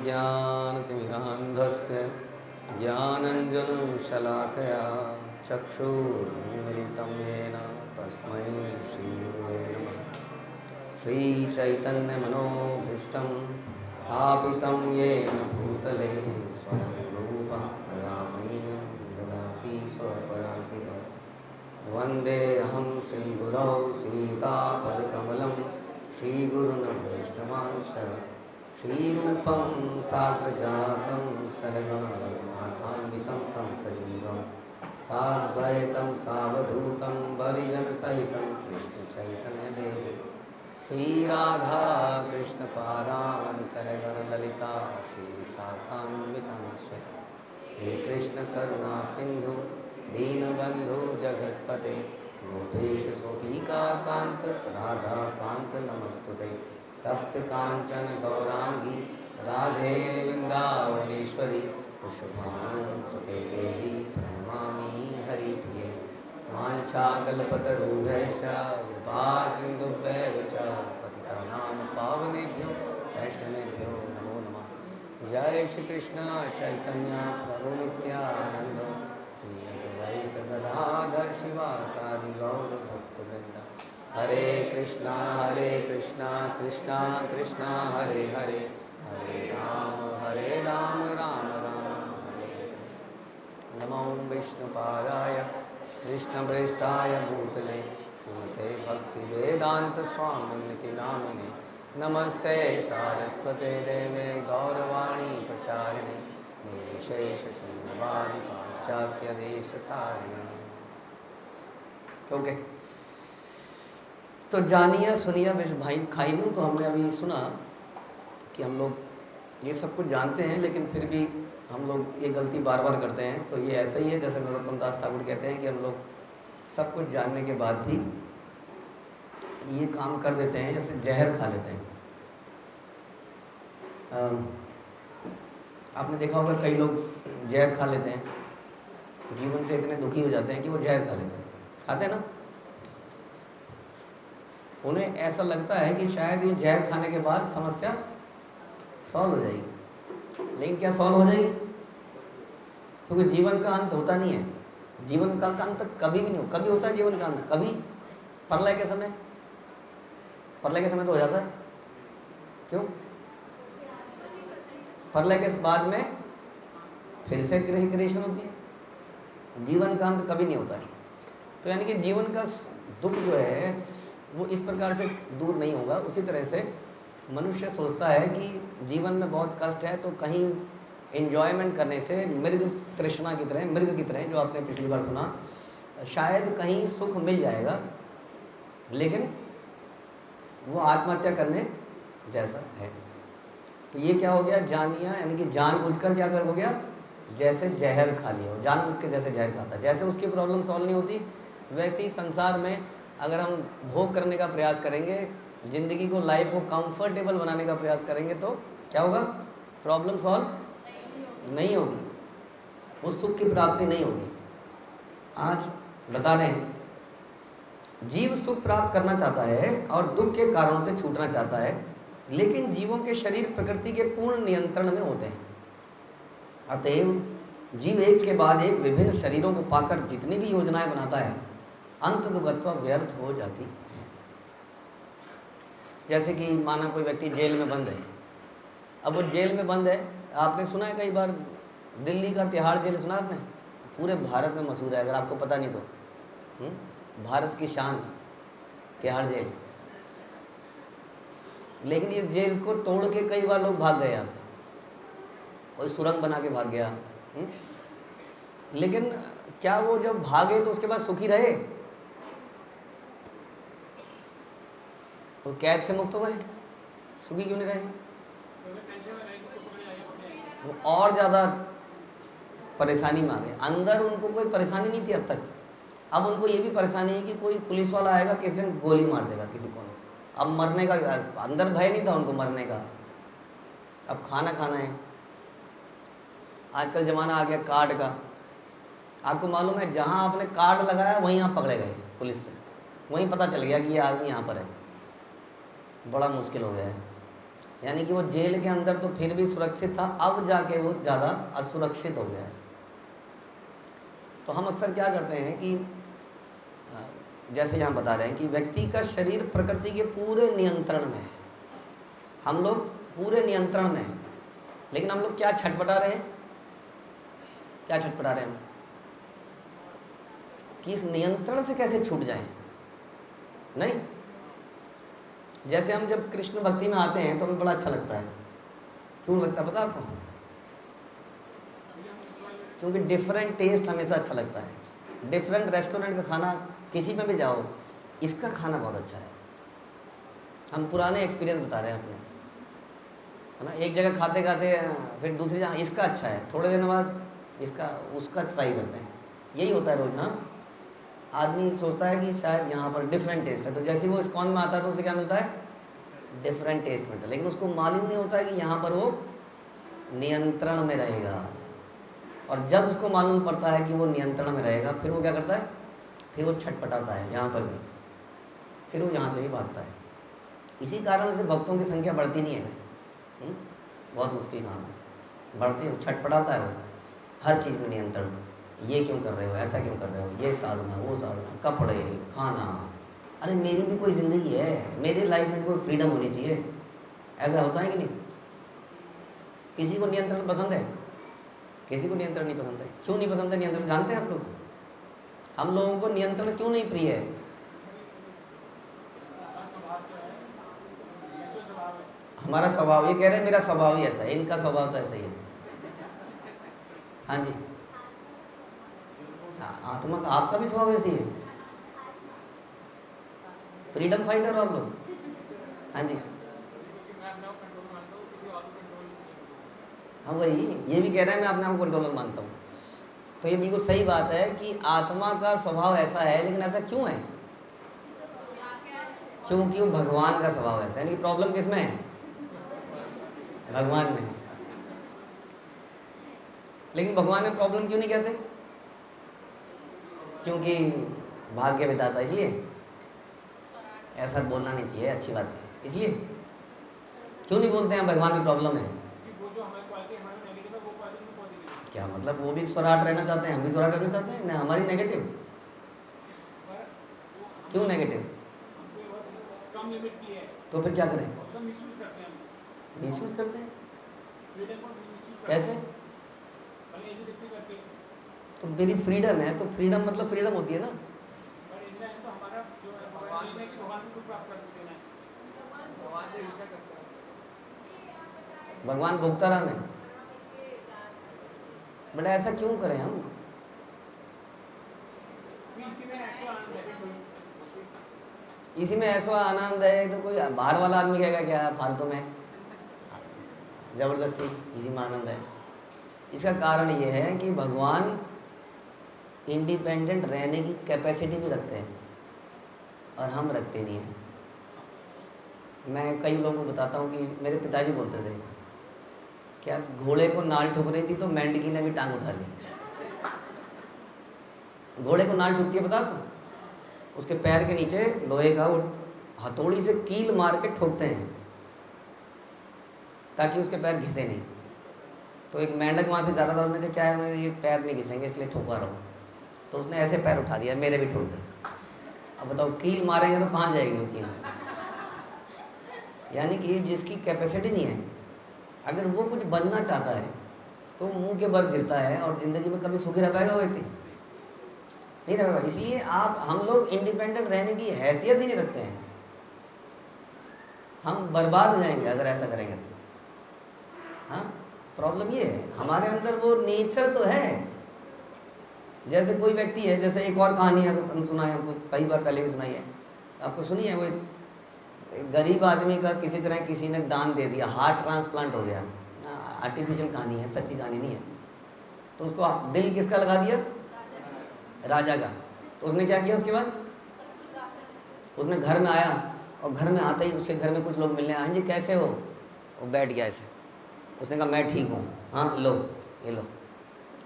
ओमज्ञानतिमिरान्धस्य ज्ञानञ्जनशलाकया चक्षुरुन्मिलितं येन तस्मै श्रीगुरुवे नमः। श्रीचैतन्यमनोभीष्टं स्थापितं येन भूतले स्वयं रूपं ददामि ददाति स्वपदान्तिकं। वन्देऽहं श्रीगुरौ सीतापदकमलं श्रीगुरुन् वैष्णवांश्च श्रीरूपं साग्रजातं सहगणरघुनाथान्वितं तं सजीवं साद्वैतं सावधूतं परिजनसहितं कृष्णचैतन्यदेवं श्रीराधा कृष्णपादान् सहगणललिता श्रीविशाखान्वितांश्च हे कृष्णकरुणा सिन्धु दीनबन्धु जगत्पते गोपेश गोपिकान्त राधाकान्त नमस्तुते। तप्त कांचन गौरांगी राधे वृंदावनेश्वरी पुष्पाणि देवी प्रणमामि हरिप्रिये। वाञ्छाकल्पतरुभ्यश्च कृपा सिन्धुभ्यः च पतितानां पावनेभ्यो वैष्णवेभ्यो नमो नमः। जय श्री कृष्ण चैतन्य प्रभु नित्यानंद श्री अद्वैत गदाधर शिवासादि गौर भक्तवृंद। हरे कृष्णा कृष्णा कृष्णा हरे हरे, हरे राम राम राम हरे हरे। नमो विष्णुपादाय कृष्णप्रेष्ठाय भूतले श्रीमते भक्तिवेदांत स्वामिनिति नामिने। नमस्ते सारस्वते देवे गौरवाणी प्रचारिणे निर्विशेष शून्यवादी पाश्चात्य देशतारिणे। ओके, तो जानिए सुनिए भाई खाई लूँ। तो हमने अभी सुना कि हम लोग ये सब कुछ जानते हैं, लेकिन फिर भी हम लोग ये गलती बार बार करते हैं। तो ये ऐसा ही है जैसे नरोत्तम दास ठाकुर कहते हैं कि हम लोग सब कुछ जानने के बाद भी ये काम कर देते हैं, जैसे जहर खा लेते हैं। आपने देखा होगा कई लोग जहर खा लेते हैं, जीवन से इतने दुखी हो जाते हैं कि वो जहर खा लेते हैं, खाते हैं ना। उन्हें ऐसा लगता है कि शायद ये जहर खाने के बाद समस्या सॉल्व हो जाएगी, लेकिन क्या सॉल्व हो जाएगी? क्योंकि जीवन का अंत होता नहीं है। जीवन का अंत कभी भी नहीं हो। कभी होता है जीवन का अंत? कभी प्रलय के समय। प्रलय के समय तो हो जाता है। क्यों? प्रलय के बाद में फिर से क्रिएशन होती है। जीवन का अंत कभी नहीं होता है। तो यानी कि जीवन का दुख जो है वो इस प्रकार से दूर नहीं होगा। उसी तरह से मनुष्य सोचता है कि जीवन में बहुत कष्ट है, तो कहीं एंजॉयमेंट करने से मृग तृष्णा की तरह, मृग की तरह, जो आपने पिछली बार सुना, शायद कहीं सुख मिल जाएगा, लेकिन वो आत्महत्या करने जैसा है। तो ये क्या हो गया? जानिया, यानी कि जानबूझकर क्या कर हो गया? जैसे जहर खा लिया हो, जानबूझ के जैसे जहर खाता। जैसे उसकी प्रॉब्लम सॉल्व नहीं होती, वैसे ही संसार में अगर हम भोग करने का प्रयास करेंगे, ज़िंदगी को, लाइफ को कंफर्टेबल बनाने का प्रयास करेंगे, तो क्या होगा? प्रॉब्लम सॉल्व नहीं होगी, उस सुख की प्राप्ति नहीं होगी। आज बता रहे हैं, जीव सुख प्राप्त करना चाहता है और दुख के कारणों से छूटना चाहता है, लेकिन जीवों के शरीर प्रकृति के पूर्ण नियंत्रण में होते हैं। अतएव जीव एक के बाद एक विभिन्न शरीरों को पाकर जितनी भी योजनाएं बनाता है, अंत दुगत्वा व्यर्थ हो जाती है। जैसे कि माना कोई व्यक्ति जेल में बंद है। अब वो जेल में बंद है, आपने सुना है कई बार दिल्ली का तिहाड़ जेल सुना आपने? पूरे भारत में मशहूर है, अगर आपको पता नहीं तो। भारत की शान तिहाड़ जेल। लेकिन इस जेल को तोड़ के कई बार लोग भाग गए यहाँ से, कोई सुरंग बना के भाग गया। लेकिन क्या वो जब भागे तो उसके बाद सुखी रहे? वो कैद से मुक्त हुए, सुखी क्यों नहीं रहे? वो और ज़्यादा परेशानी में आ गए। अंदर उनको कोई परेशानी नहीं थी अब तक, अब उनको ये भी परेशानी है कि कोई पुलिस वाला आएगा, किसी दिन गोली मार देगा किसी कोने से। अब मरने का अंदर भय नहीं था उनको, मरने का। अब खाना खाना है। आजकल ज़माना आ गया कार्ड का। आपको मालूम है, जहाँ आपने कार्ड लगाया वहीं आप पकड़े गए पुलिस से, वहीं पता चल गया कि ये आदमी यहाँ पर है। बड़ा मुश्किल हो गया है। यानी कि वो जेल के अंदर तो फिर भी सुरक्षित था, अब जाके वो ज़्यादा असुरक्षित हो गया है। तो हम अक्सर क्या करते हैं कि जैसे यहाँ बता रहे हैं कि व्यक्ति का शरीर प्रकृति के पूरे नियंत्रण में है, हम लोग पूरे नियंत्रण में हैं, लेकिन हम लोग क्या छटपटा रहे हैं, क्या छटपटा रहे हैं हम कि इस नियंत्रण से कैसे छूट जाएं। नहीं, जैसे हम जब कृष्ण भक्ति में आते हैं तो हमें बड़ा अच्छा लगता है। क्यों लगता है पता आपको? क्योंकि डिफरेंट टेस्ट हमेशा अच्छा लगता है। डिफरेंट रेस्टोरेंट का खाना किसी में भी जाओ, इसका खाना बहुत अच्छा है। हम पुराने एक्सपीरियंस बता रहे हैं अपने, है ना। एक जगह खाते खाते फिर दूसरी जगह इसका अच्छा है, थोड़े दिन बाद इसका उसका ट्राई करते हैं। यही होता है रोज ना। आदमी सोचता है कि शायद यहाँ पर डिफरेंट टेस्ट है, तो जैसे वो इस्कॉन में आता है तो उसे क्या मिलता है? डिफरेंट टेस्ट मिलता है। लेकिन उसको मालूम नहीं होता है कि यहाँ पर वो नियंत्रण में रहेगा। और जब उसको मालूम पड़ता है कि वो नियंत्रण में रहेगा, फिर वो क्या करता है? फिर वो छटपटाता है यहाँ पर भी, फिर वो यहाँ से भी भागता है। इसी कारण से भक्तों की संख्या बढ़ती नहीं है। बहुत मुश्किल काम है, बढ़ती है, छटपटाता है वो हर चीज़ में नियंत्रण। ये क्यों कर रहे हो, ऐसा क्यों कर रहे हो, ये साधना वो साधना, कपड़े, खाना। अरे मेरी भी कोई ज़िंदगी है, मेरी लाइफ में कोई फ्रीडम होनी चाहिए। ऐसा होता है कि नहीं? किसी को नियंत्रण पसंद है? किसी को नियंत्रण नहीं पसंद है। क्यों नहीं पसंद है नियंत्रण? जानते हैं आप लोग हम लोगों को नियंत्रण क्यों नहीं प्रिय है? हमारा स्वभाव, ये कह रहे हैं मेरा स्वभाव ही ऐसा है, इनका स्वभाव तो ऐसा ही है। हाँ जी, आत्मा का आपका भी स्वभाव ऐसी है। फ्रीडम फाइटर हो आप लोग? हाँ जी, हाँ वही, ये भी कह रहे हैं मैं अपने आप को कंट्रोलर मानता हूँ। तो ये बिल्कुल सही बात है कि आत्मा का स्वभाव ऐसा है, लेकिन ऐसा क्यों है? क्योंकि वो भगवान का स्वभाव ऐसा है। यानी प्रॉब्लम किसमें है? भगवान में। लेकिन भगवान में प्रॉब्लम क्यों नहीं कहते? क्योंकि भाग्य विधाता, इसलिए ऐसा बोलना नहीं चाहिए, अच्छी बात है। इसलिए क्यों नहीं बोलते हैं भगवान में प्रॉब्लम है? क्या मतलब? वो भी स्वराट रहना चाहते हैं, हम भी स्वराट रहना चाहते हैं ना। हमारी नेगेटिव क्यों? नेगेटिव तो फिर क्या करें? मिसयूज करते हैं। कैसे? तो मेरी फ्रीडम है, तो फ्रीडम मतलब फ्रीडम होती है ना। भगवान भोगता रहा है, बट ऐसा क्यों करें हम? इसी में ऐसा आनंद है, तो कोई बाहर वाला आदमी कहेगा क्या फालतू में, जबरदस्ती इसी में आनंद है। इसका कारण ये है कि भगवान इंडिपेंडेंट रहने की कैपेसिटी भी रखते हैं और हम रखते नहीं हैं। मैं कई लोगों को बताता हूँ कि मेरे पिताजी बोलते थे, क्या घोड़े को नाल ठुक रही थी तो मेंढकी ने भी टांग उठा ली। घोड़े को नाल ठुकती है पता आपको? उसके पैर के नीचे लोहे का वो हथौड़ी से कील मार के ठोकते हैं ताकि उसके पैर घिसे नहीं। तो एक मेंढक वहाँ से ज़्यादा था, उसने कहा क्या है, मेरे ये पैर नहीं घिसेंगे इसलिए ठोका रहा हूँ। तो उसने ऐसे पैर उठा दिया, मेरे भी ठोक दे। अब बताओ, कील मारेंगे तो कहाँ जाएगी वो कील? यानी कि जिसकी कैपेसिटी नहीं है, अगर वो कुछ बनना चाहता है तो मुंह के बल गिरता है और ज़िंदगी में कभी सुखी रह पाएगा? वो व्यक्ति नहीं रह पाएगा। इसलिए हम लोग इंडिपेंडेंट रहने की हैसियत ही नहीं रखते हैं। हम बर्बाद हो जाएंगे अगर ऐसा करेंगे तो। हाँ, प्रॉब्लम ये है, हमारे अंदर वो नेचर तो है। जैसे कोई व्यक्ति है, जैसे एक और कहानी है, हम सुना है, आपको कई बार पहले भी सुनाई है, आपको सुनी है। वो गरीब आदमी का किसी तरह किसी ने दान दे दिया, हार्ट ट्रांसप्लांट हो गया। आर्टिफिशियल कहानी है, सच्ची कहानी नहीं है। तो उसको दिल किसका लगा दिया? राजा का। तो उसने क्या किया? उसके बाद उसने घर में आया और घर में आते ही उसके घर में कुछ लोग मिलने आए। जी कैसे हो? वो बैठ गया ऐसे। उसने कहा मैं ठीक हूँ। हाँ लो ये लो।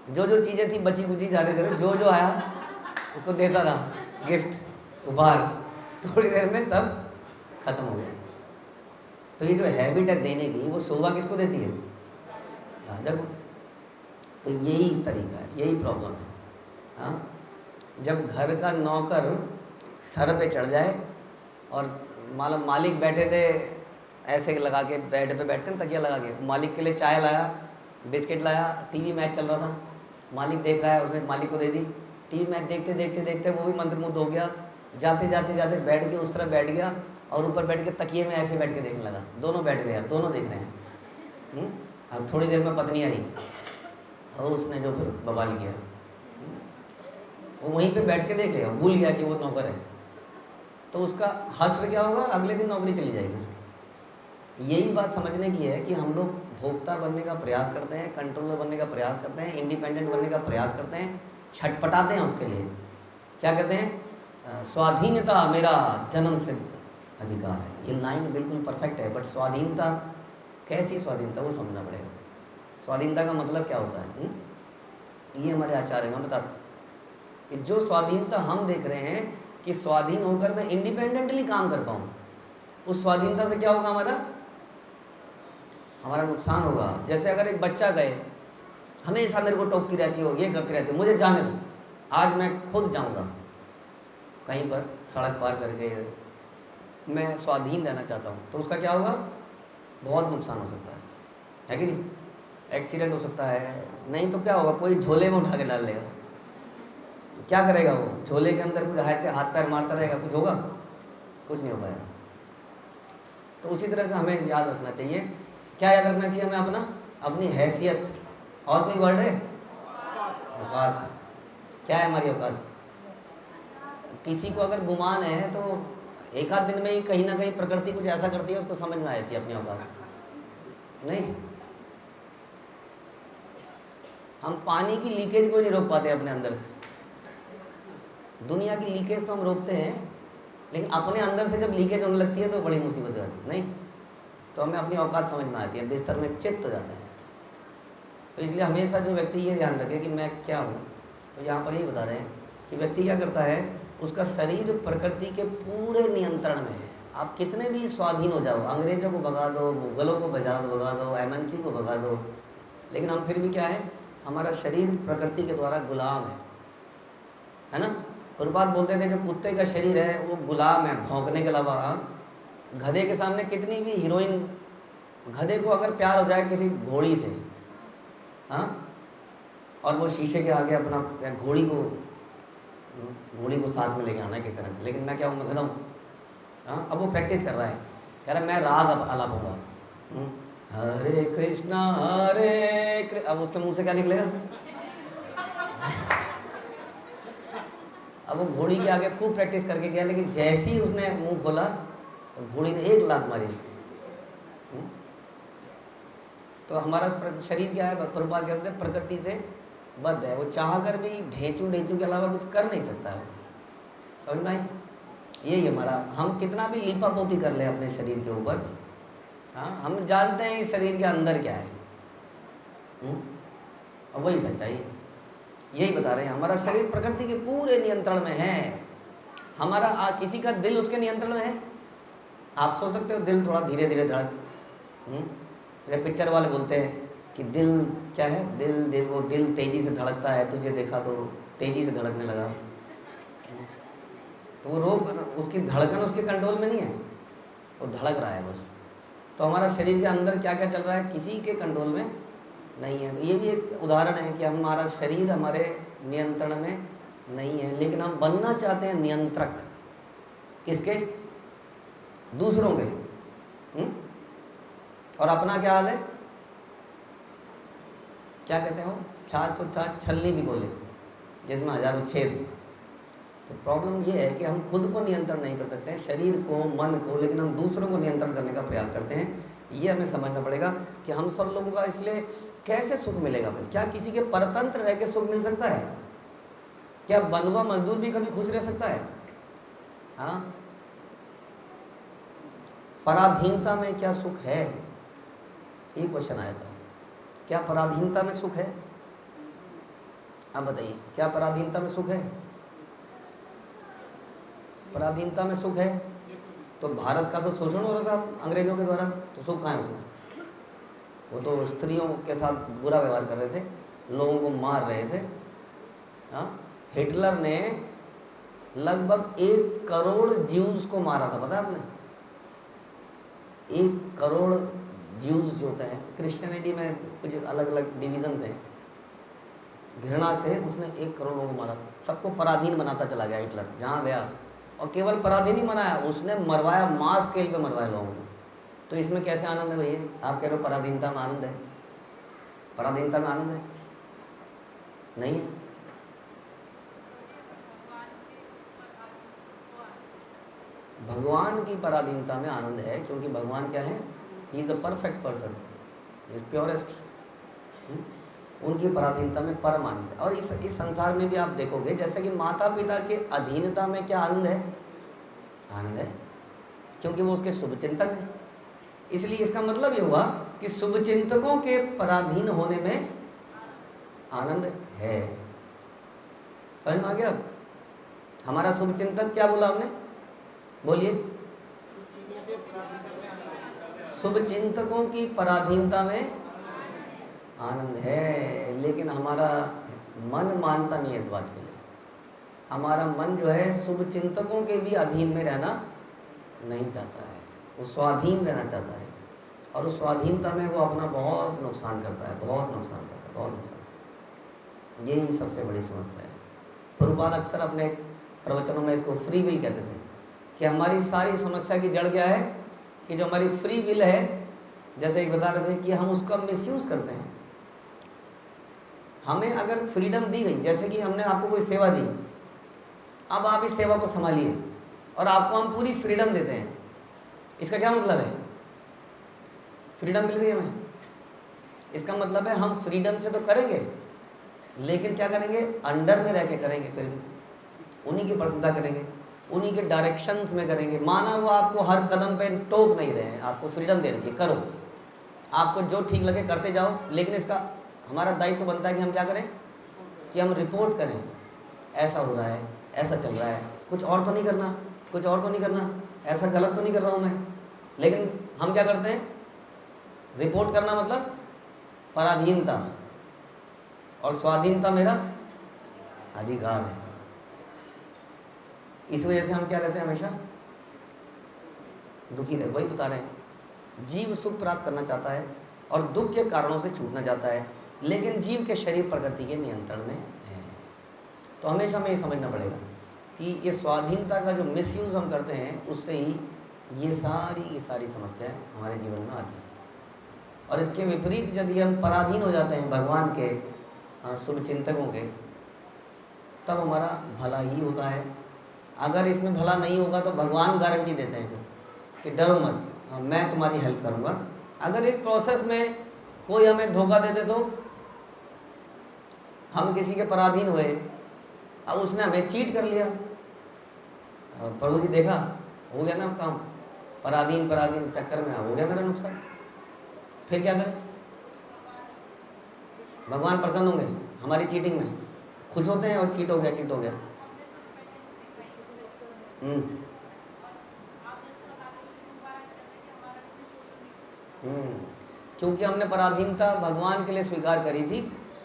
जो जो चीज़ें थी बची कुची जा रहे थे, जो जो आया उसको देता रहा, गिफ्ट उपहार। थोड़ी देर में सब खत्म हो गया। तो ये जो हैबिट है देने की, वो शोभा किसको देती है? राजा को। तो यही तरीका है, यही प्रॉब्लम है। हाँ, जब घर का नौकर सर पे चढ़ जाए और मालूम मालिक बैठे थे ऐसे लगा के, बेड पे बैठते हैं तकिया लगा के, मालिक के लिए चाय लाया, बिस्किट लाया, टीवी मैच चल रहा था, मालिक देख रहा है, उसने मालिक को दे दी। टीवी मैच देखते देखते देखते वो भी मंत्रमुग्ध हो गया, जाते जाते जाते बैठ के उस तरह बैठ गया और ऊपर बैठ के तकिए में ऐसे बैठ के देखने लगा। दोनों बैठ गए, दोनों देख रहे हैं। अब थोड़ी देर में पत्नी आई और उसने जो फिर बवाल किया, वो वहीं पे बैठ के देख लिया, भूल गया कि वो नौकर है। तो उसका हश्र क्या होगा? अगले दिन नौकरी चली जाएगी। यही बात समझने की है कि हम लोग भोक्ता बनने का प्रयास करते हैं, कंट्रोलर बनने का प्रयास करते हैं, इंडिपेंडेंट बनने का प्रयास करते हैं, छटपटाते हैं उसके लिए। क्या कहते हैं? स्वाधीनता मेरा जन्म सिद्ध अधिकार है। ये लाइन बिल्कुल परफेक्ट है, बट स्वाधीनता कैसी स्वाधीनता, वो समझना पड़ेगा। स्वाधीनता का मतलब क्या होता है? ये हमारे आचार्य में बताते कि जो स्वाधीनता हम देख रहे हैं कि स्वाधीन होकर मैं इंडिपेंडेंटली काम कर पाऊँ, उस स्वाधीनता से क्या होगा? हमारा नुकसान होगा। जैसे अगर एक बच्चा गए, हमेशा मेरे को टोकती रहती हो, ये करती रहती हो, मुझे जाने दो, आज मैं खुद जाऊंगा कहीं पर सड़क पार करके, मैं स्वाधीन रहना चाहता हूँ, तो उसका क्या होगा? बहुत नुकसान हो सकता है कि नहीं? एक्सीडेंट हो सकता है, नहीं तो क्या होगा? कोई झोले में उठा के डाल लेगा, क्या करेगा वो? झोले के अंदर कुछ हाथ से हाथ पैर मारता रहेगा, कुछ होगा? कुछ नहीं हो पाएगा। तो उसी तरह से हमें याद रखना चाहिए, क्या याद रखना चाहिए हमें? अपनी हैसियत। और कोई वर्ड है? औकात। क्या है हमारी औकात? किसी को अगर गुमान है तो एक आध दिन में ही कहीं ना कहीं प्रकृति कुछ ऐसा करती है, उसको समझ में आती है अपनी औकात। नहीं, हम पानी की लीकेज को नहीं रोक पाते अपने अंदर से। दुनिया की लीकेज तो हम रोकते हैं, लेकिन अपने अंदर से जब लीकेज होने लगती है तो बड़ी मुसीबत हो जाती है। नहीं, तो हमें अपनी औकात समझ में आती है, बिस्तर में चित्त हो जाता है। तो इसलिए हमेशा जो व्यक्ति ये ध्यान रखे कि मैं क्या हूँ, तो यहाँ पर ये बता रहे हैं कि व्यक्ति क्या करता है, उसका शरीर प्रकृति के पूरे नियंत्रण में है। आप कितने भी स्वाधीन हो जाओ, अंग्रेजों को भगा दो, मुगलों को भगा दो, MNC को भगा दो, लेकिन हम फिर भी क्या है? हमारा शरीर प्रकृति के द्वारा गुलाम है ना? गुरुपाद बोलते थे जो कुत्ते का शरीर है वो गुलाम है भौंकने के अलावा। गधे के सामने कितनी भी हीरोइन, गधे को अगर प्यार हो जाए किसी घोड़ी से, हाँ, और वो शीशे के आगे अपना घोड़ी को साथ में लेके आना है किस तरह से, लेकिन मैं क्या हूँ? मैं गधा हूँ। हाँ, अब वो प्रैक्टिस कर रहा है, कह रहा है मैं राग आलापूंगा, हरे कृष्णा हरे कृष्ण। अब उसके मुंह से क्या निकलेगा? अब वो घोड़ी के आगे खूब प्रैक्टिस करके गया, लेकिन जैसे ही उसने मुंह खोला तो घोड़ी ने एक लात मारी उसको। तो हमारा शरीर क्या है? प्रभुपाद कहते हैं प्रकृति से बद्ध है, वो चाह कर भी ढेंचू के अलावा कुछ कर नहीं सकता है। समझ में आई? यही हमारा, हम कितना भी लीपा पोती कर ले अपने शरीर के ऊपर, हाँ, हम जानते हैं इस शरीर के अंदर क्या है, और वही सच्चाई है। यही बता रहे हैं, हमारा शरीर प्रकृति के पूरे नियंत्रण में है। हमारा किसी का दिल उसके नियंत्रण में है? आप सोच सकते हो दिल थोड़ा धीरे धीरे धड़क, पिक्चर वाले बोलते हैं कि दिल क्या है? दिल वो दिल तेजी से धड़कता है, तुझे देखा तो तेजी से धड़कने लगा। तो वो रोग, उसकी धड़कन उसके कंट्रोल में नहीं है, वो धड़क रहा है बस। तो हमारा शरीर के अंदर क्या क्या चल रहा है किसी के कंट्रोल में नहीं है। तो ये भी एक उदाहरण है कि हमारा शरीर हमारे नियंत्रण में नहीं है, लेकिन हम बनना चाहते हैं नियंत्रक। किसके? दूसरों के। और अपना क्या हाल है? क्या कहते हो? छाछ तो छाछ, छलनी भी बोले, जिसमें हजारों छेद। तो प्रॉब्लम ये है कि हम खुद को नियंत्रण नहीं कर सकते हैं, शरीर को, मन को, लेकिन हम दूसरों को नियंत्रण करने का प्रयास करते हैं। ये हमें समझना पड़ेगा कि हम सब लोगों का इसलिए कैसे सुख मिलेगा फिर? क्या किसी के परतंत्र रह के सुख मिल सकता है? क्या बंधुआ मजदूर भी कभी खुश रह सकता है? हाँ, पराधीनता में क्या सुख है? ये क्वेश्चन आया था। क्या पराधीनता में सुख है? आप बताइए, क्या पराधीनता में सुख है? पराधीनता में सुख है? तो भारत का तो शोषण हो रहा था अंग्रेजों के द्वारा, तो सुख कहाँ है उसमें? वो तो स्त्रियों के साथ बुरा व्यवहार कर रहे थे, लोगों को मार रहे थे। हाँ, हिटलर ने लगभग 1 करोड़ ज्यूज को मारा था, पता है आपने? 1 करोड़ ज्यूज जो होते हैं, क्रिश्चियनिटी में कुछ अलग अलग डिविजन्स हैं, घृणा से उसने 1 करोड़ लोगों को मारा, सबको पराधीन बनाता चला गया हिटलर जहाँ गया। और केवल पराधीन ही बनाया, उसने मरवाया, मास स्केल पे मरवाया लोगों को। तो इसमें कैसे आनंद है भैया? आप कह रहे हो पराधीनता में आनंद है, पराधीनता में आनंद है? नहीं है। भगवान की पराधीनता में आनंद है, क्योंकि भगवान क्या है? He is the perfect person, is purest. उनकी पराधीनता में परम आनंद है। और इस संसार में भी आप देखोगे, जैसे कि माता पिता के अधीनता में क्या आनंद है? आनंद है, क्योंकि वो उसके शुभचिंतक हैं। इसलिए इसका मतलब ये हुआ कि शुभचिंतकों के पराधीन होने में आनंद है। समझ में आ गया? हमारा शुभचिंतक क्या बोला हमने? बोलिए। शुभचिंतकों की पराधीनता में आनंद है, लेकिन हमारा मन मानता नहीं है इस बात के लिए। हमारा मन जो है शुभचिंतकों के भी अधीन में रहना नहीं चाहता है, वो स्वाधीन रहना चाहता है। और उस स्वाधीनता में वो अपना बहुत नुकसान करता है, बहुत नुकसान करता है, बहुत नुकसान। यही सबसे बड़ी समस्या है। प्रभुपाद अक्सर अपने प्रवचनों में इसको फ्री विल कहते थे, कि हमारी सारी समस्या की जड़ क्या है? कि जो हमारी फ्री विल है, जैसे एक बता रहे थे कि हम उसका मिसयूज करते हैं। हमें अगर फ्रीडम दी गई, जैसे कि हमने आपको कोई सेवा दी, अब आप इस सेवा को संभालिए, और आपको हम पूरी फ्रीडम देते हैं, इसका क्या मतलब है? फ्रीडम मिल गई हमें, इसका मतलब है हम फ्रीडम से तो करेंगे, लेकिन क्या करेंगे? अंडर में रह के करेंगे, फिर भी उन्हीं की प्रशंसा करेंगे, उन्हीं के डायरेक्शंस में करेंगे। माना वो आपको हर कदम पे टोक नहीं रहे हैं, आपको फ्रीडम दे रही है, करो, आपको जो ठीक लगे करते जाओ, लेकिन इसका हमारा दायित्व बनता है कि हम क्या करें? कि हम रिपोर्ट करें, ऐसा हो रहा है, ऐसा चल रहा है, कुछ और तो नहीं करना, कुछ और तो नहीं करना, ऐसा गलत तो नहीं कर रहा हूँ मैं। लेकिन हम क्या करते हैं? रिपोर्ट करना मतलब पराधीनता, और स्वाधीनता मेरा अधिकार है। इस वजह से हम क्या रहते हैं? हमेशा दुखी रहे। वही बता रहे हैं, जीव सुख प्राप्त करना चाहता है और दुख के कारणों से छूटना चाहता है, लेकिन जीव के शरीर प्रकृति के नियंत्रण में है। तो हमेशा हमें ये समझना पड़ेगा कि ये स्वाधीनता का जो मिसयूज हम करते हैं, उससे ही ये सारी समस्याएं हमारे जीवन में आती हैं। और इसके विपरीत यदि हम पराधीन हो जाते हैं भगवान के शुभचिंतकों के, तब हमारा भला ही होता है। अगर इसमें भला नहीं होगा तो भगवान गारंटी देते हैं कि डरो मत, मैं तुम्हारी हेल्प करूँगा। अगर इस प्रोसेस में कोई हमें धोखा दे दे, तो हम किसी के पराधीन हुए, अब उसने हमें चीट कर लिया, प्रभु जी देखा, हो गया ना काम, पराधीन चक्कर में हो गया मेरा नुकसान, फिर क्या करें? भगवान प्रसन्न होंगे हमारी चीटिंग में? खुश होते हैं, और चीट हो गया। क्योंकि हमने पराधीनता भगवान के लिए स्वीकार करी थी,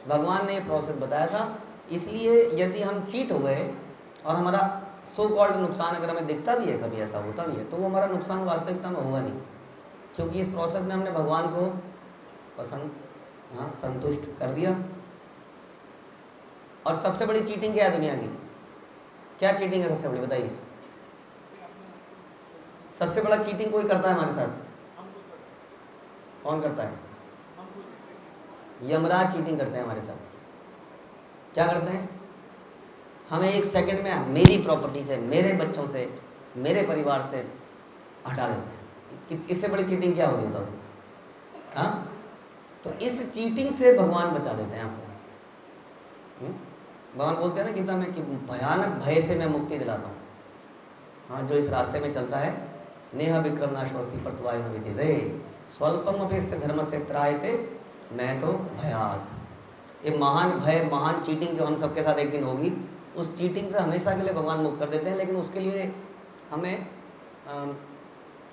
भगवान ने ये प्रोसेस बताया था। इसलिए यदि हम चीट हो गए और हमारा सो कॉल्ड नुकसान अगर हमें दिखता भी है, कभी ऐसा होता भी है, तो वो हमारा नुकसान वास्तविकता में होगा नहीं, क्योंकि इस प्रोसेस में हमने भगवान को संतुष्ट कर दिया। और सबसे बड़ी चीटिंग क्या है दुनिया की? क्या चीटिंग है सबसे बड़ी, बताइए? सबसे बड़ा चीटिंग कोई करता है हमारे साथ? कौन करता है? यमराज चीटिंग करते हैं हमारे साथ। क्या करते हैं? हमें 1 सेकंड में मेरी प्रॉपर्टी से, मेरे बच्चों से, मेरे परिवार से हटा देते हैं। इससे बड़ी चीटिंग क्या होगी बताओ? हाँ, तो इस चीटिंग से भगवान बचा देते हैं आपको। भगवान बोलते हैं ना गीता में कि भयानक भय से मैं मुक्ति दिलाता हूँ। हाँ, जो इस रास्ते में चलता है, नेह विक्रम नाशोस्ति परत्वाय न विदिते स्वल्पम अपेस्य धर्म से त्रायते मैं तो भयात। ये महान भय, महान चीटिंग जो हम सबके साथ एक दिन होगी, उस चीटिंग से हमेशा के लिए भगवान मुक्त कर देते हैं। लेकिन उसके लिए हमें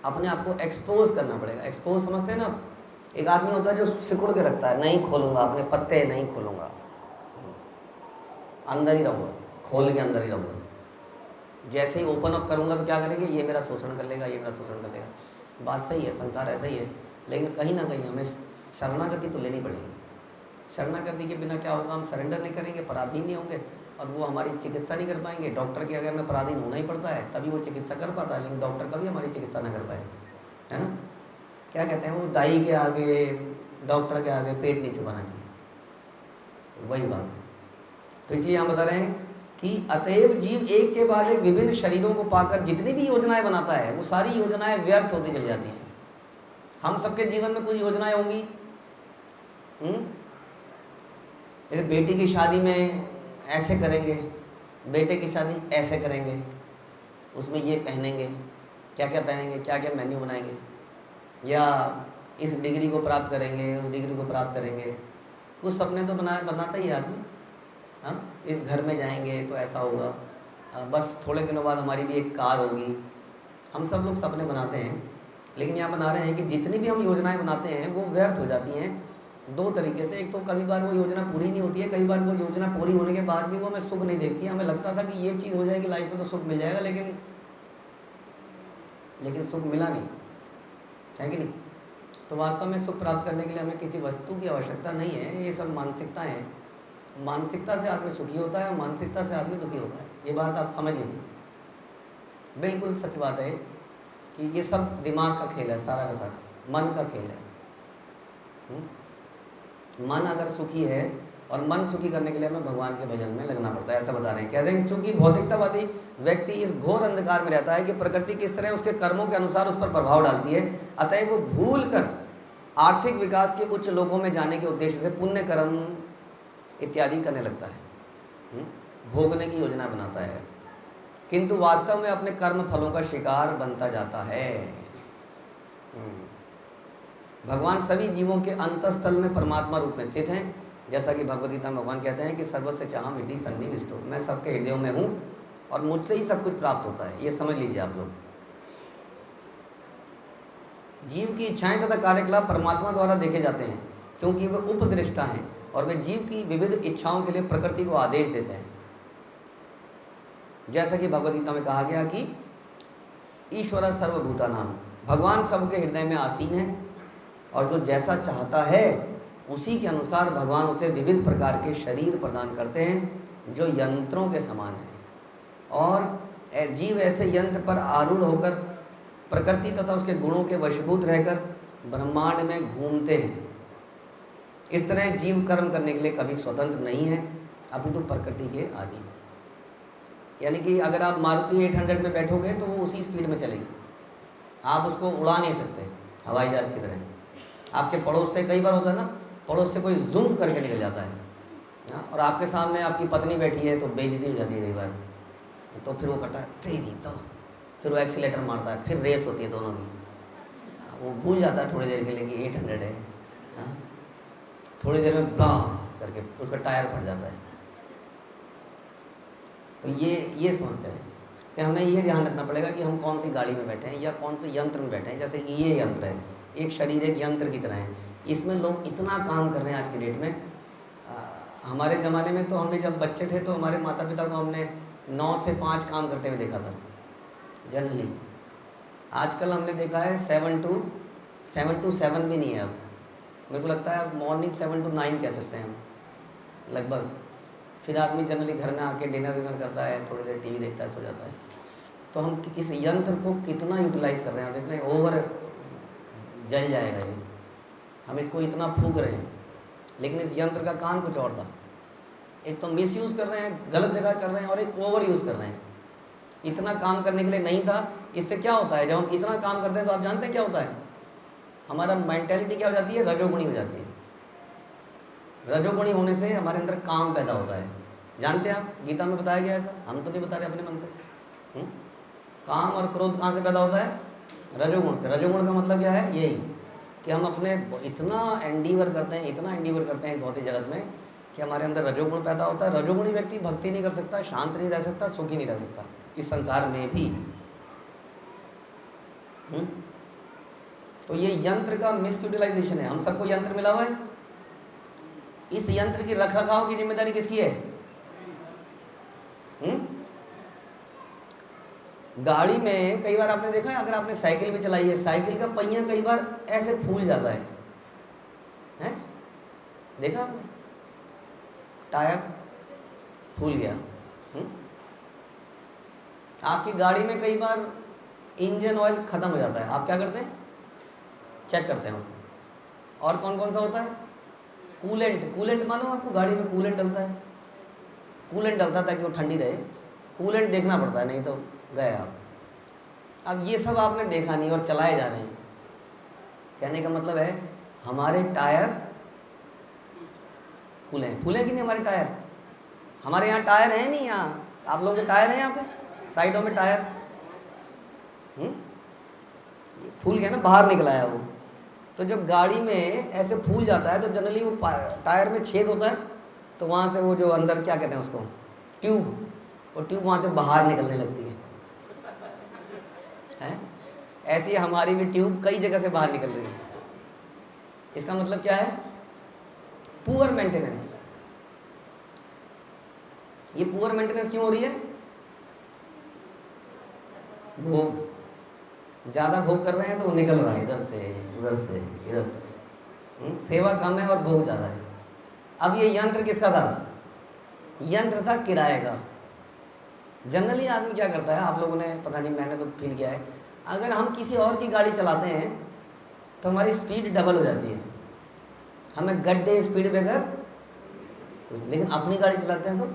अपने आप को एक्सपोज करना पड़ेगा। एक्सपोज समझते हैं ना, एक आदमी होता है जो सिकुड़ के रखता है, नहीं खोलूंगा अपने पत्ते, नहीं खोलूंगा, अंदर ही रहूँगा, खोल के अंदर ही रहूँगा। जैसे ही ओपन अप करूँगा तो क्या करेंगे, ये मेरा शोषण कर लेगा, ये मेरा शोषण कर लेगा। बात सही है, संसार ऐसा ही है, लेकिन कहीं ना कहीं हमें शरणागति तो लेनी पड़ेगी। शरणागति के बिना क्या होगा, हम सरेंडर नहीं करेंगे, पराधीन नहीं होंगे, और वो हमारी चिकित्सा नहीं कर पाएंगे। डॉक्टर के अगर हमें पराधीन होना ही पड़ता है तभी वो चिकित्सा कर पाता है, लेकिन डॉक्टर कभी हमारी चिकित्सा ना कर पाए, है ना। क्या कहते हैं वो, दाई के आगे, डॉक्टर के आगे पेट नहीं छुपाना चाहिए, वही बात है। तो इसलिए हम बता रहे हैं कि अतएव जीव एक के बाद एक विभिन्न शरीरों को पाकर जितनी भी योजनाएं बनाता है वो सारी योजनाएं व्यर्थ होती चली जाती हैं। हम सबके जीवन में कुछ योजनाएं होंगी, जैसे बेटी की शादी में ऐसे करेंगे, बेटे की शादी ऐसे करेंगे, उसमें ये पहनेंगे, क्या क्या पहनेंगे, क्या क्या मेन्यू बनाएंगे, या इस डिग्री को प्राप्त करेंगे, उस डिग्री को प्राप्त करेंगे। कुछ सपने तो बनाता ही आदमी, हाँ, इस घर में जाएंगे तो ऐसा होगा, बस थोड़े दिनों बाद हमारी भी एक कार होगी। हम सब लोग सपने बनाते हैं, लेकिन यहाँ बना रहे हैं कि जितनी भी हम योजनाएं बनाते हैं वो व्यर्थ हो जाती हैं दो तरीके से। एक तो कभी बार वो योजना पूरी नहीं होती है, कई बार वो योजना पूरी होने के बाद भी वो हमें सुख नहीं देती है। हमें लगता था कि ये चीज़ हो जाएगी लाइफ में तो सुख मिल जाएगा, लेकिन सुख मिला नहीं, है कि नहीं। तो वास्तव में सुख प्राप्त करने के लिए हमें किसी वस्तु की आवश्यकता नहीं है, ये सब मानसिकता है। मानसिकता से आदमी सुखी होता है और मानसिकता से आदमी दुखी होता है, ये बात आप समझ लीजिए। बिल्कुल सच बात है कि ये सब दिमाग का खेल है, सारा का सारा मन का खेल है। मन अगर सुखी है, और मन सुखी करने के लिए हमें भगवान के भजन में लगना पड़ता है, ऐसा बता रहे हैं। कह रहे हैं चूंकि भौतिकतावादी व्यक्ति इस घोर अंधकार में रहता है कि प्रकृति किस तरह उसके कर्मों के अनुसार उस पर प्रभाव डालती है, अतः वो भूल कर आर्थिक विकास के उच्च लोगों में जाने के उद्देश्य से पुण्य कर्म इत्यादि करने लगता है, भोगने की योजना बनाता है, किंतु वास्तव में अपने कर्म फलों का शिकार बनता जाता है। भगवान सभी जीवों के अंतस्थल में परमात्मा रूप में स्थित हैं, जैसा कि भगवद गीता में भगवान कहते हैं कि सर्वस्य चाहम हृदि सन्निविष्टो, मैं सबके हृदयों में हूँ और मुझसे ही सब कुछ प्राप्त होता है। ये समझ लीजिए आप लोग। जीव की इच्छाएं तथा कार्यकलाप परमात्मा द्वारा देखे जाते हैं, क्योंकि वे उपदृष्टा हैं और वे जीव की विविध इच्छाओं के लिए प्रकृति को आदेश देते हैं। जैसा कि भगवद गीता में कहा गया कि ईश्वर सर्वभूतानां, भगवान सबके हृदय में आसीन है और जो जैसा चाहता है उसी के अनुसार भगवान उसे विविध प्रकार के शरीर प्रदान करते हैं जो यंत्रों के समान है, और जीव ऐसे यंत्र पर आरूढ़ होकर प्रकृति तथा उसके गुणों के वशीभूत रहकर ब्रह्मांड में घूमते हैं। इस तरह जीव कर्म करने के लिए कभी स्वतंत्र नहीं है, अपितु प्रकृति के अधीन। यानी कि अगर आप मारुति 800 में बैठोगे तो वो उसी स्पीड में चलेगी, आप उसको उड़ा नहीं सकते हवाई जहाज की तरह। आपके पड़ोस से कई बार होता है ना, पड़ोस से कोई जूम करके निकल जाता है और आपके सामने आपकी पत्नी बैठी है तो बेइज्जती हो जाती है कई बार, तो फिर वो करता है तेजी, तो फिर वो एक्सीलेटर मारता है, फिर रेस होती है दोनों की। वो भूल जाता है थोड़ी देर के लिए कि 800 है, थोड़ी देर में ब्लास्ट करके उसका टायर फट जाता है। तो ये समस्या है कि हमें ये ध्यान रखना पड़ेगा कि हम कौन सी गाड़ी में बैठे हैं या कौन से यंत्र में बैठे हैं। जैसे कि ये यंत्र है, एक शरीर एक यंत्र की तरह है, इसमें लोग इतना काम कर रहे हैं आज की डेट में। हमारे ज़माने में तो हमने जब बच्चे थे तो हमारे माता पिता को हमने 9 से 5 काम करते हुए देखा था जनरली। आजकल हमने देखा है 7 to 7 भी नहीं है अब, मेरे को लगता है मॉर्निंग 7 to 9 कह सकते हैं हम लगभग। फिर आदमी जनरली घर में आके डिनर करता है, थोड़ी देर टीवी देखता है, सो जाता है। तो हम इस यंत्र को कितना यूटिलाइज़ कर रहे हैं, देख रहे हैं ओवर जल जाएगा ये, हम इसको इतना फूंक रहे हैं, लेकिन इस यंत्र का काम कुछ और था। एक तो मिस यूज़ कर रहे हैं, गलत जगह कर रहे हैं, और एक ओवर यूज़ कर रहे हैं। इतना काम करने के लिए नहीं था। इससे क्या होता है, जब हम इतना काम करते हैं तो आप जानते हैं क्या होता है, हमारा मेंटेलिटी क्या हो जाती है, रजोगुणी हो जाती है। रजोगुणी होने से हमारे अंदर काम पैदा होता है, जानते हैं आप, गीता में बताया गया ऐसा, हम तो नहीं बता रहे अपने मन से। काम और क्रोध कहाँ से पैदा होता है, रजोगुण से। रजोगुण का मतलब क्या है, यही कि हम अपने इतना एंडीवर करते हैं भौतिक जगत में कि हमारे अंदर रजोगुण पैदा होता है। रजोगुणी व्यक्ति भक्ति नहीं कर सकता, शांत नहीं रह सकता, सुखी नहीं रह सकता इस संसार में भी। तो ये यंत्र का मिस यूटिलाइजेशन है। हम सबको यंत्र मिला हुआ है, इस यंत्र की रखरखाव की जिम्मेदारी किसकी है? गाड़ी में कई बार आपने देखा है, अगर आपने साइकिल भी चलाई है, साइकिल का पहिया कई बार ऐसे फूल जाता है, हैं? देखा आपने? टायर फूल गया। आपकी गाड़ी में कई बार इंजन ऑयल खत्म हो जाता है, आप क्या करते हैं? चेक करते हैं उसको। और कौन कौन सा होता है? कूलेंट। कूलेंट मालूम आपको? गाड़ी में कूलेंट डलता है, कूलेंट डलता है ताकि वो ठंडी रहे। कूलेंट देखना पड़ता है, नहीं तो गए आप। अब ये सब आपने देखा नहीं और चलाए जा रहे हैं। कहने का मतलब है हमारे टायर फूले हैं। फूले कि नहीं हमारे टायर? हमारे यहाँ टायर है नहीं, यहाँ आप लोगों के टायर हैं, यहाँ पे साइडों में टायर फूल गया ना, बाहर निकला है वो। तो जब गाड़ी में ऐसे फूल जाता है तो जनरली वो टायर में छेद होता है, तो वहाँ से वो जो अंदर क्या कहते हैं उसको, ट्यूब, वो ट्यूब वहाँ से बाहर निकलने लगती है। ऐसी हमारी भी ट्यूब कई जगह से बाहर निकल रही है। इसका मतलब क्या है? Poor maintenance. ये पुअर मेंटेनेंस क्यों हो रही है? भोग, ज्यादा भोग कर रहे हैं तो वो निकल रहा है इधर से उधर से इधर से। सेवा कम है और भोग ज्यादा है। अब ये यंत्र किसका था? यंत्र था किराए का। जनरली आदमी क्या करता है, आप लोगों ने पता नहीं, मैंने तो फील किया है, अगर हम किसी और की गाड़ी चलाते हैं तो हमारी स्पीड डबल हो जाती है, हमें गड्ढे स्पीड ब्रेकर, लेकिन अपनी गाड़ी चलाते हैं तो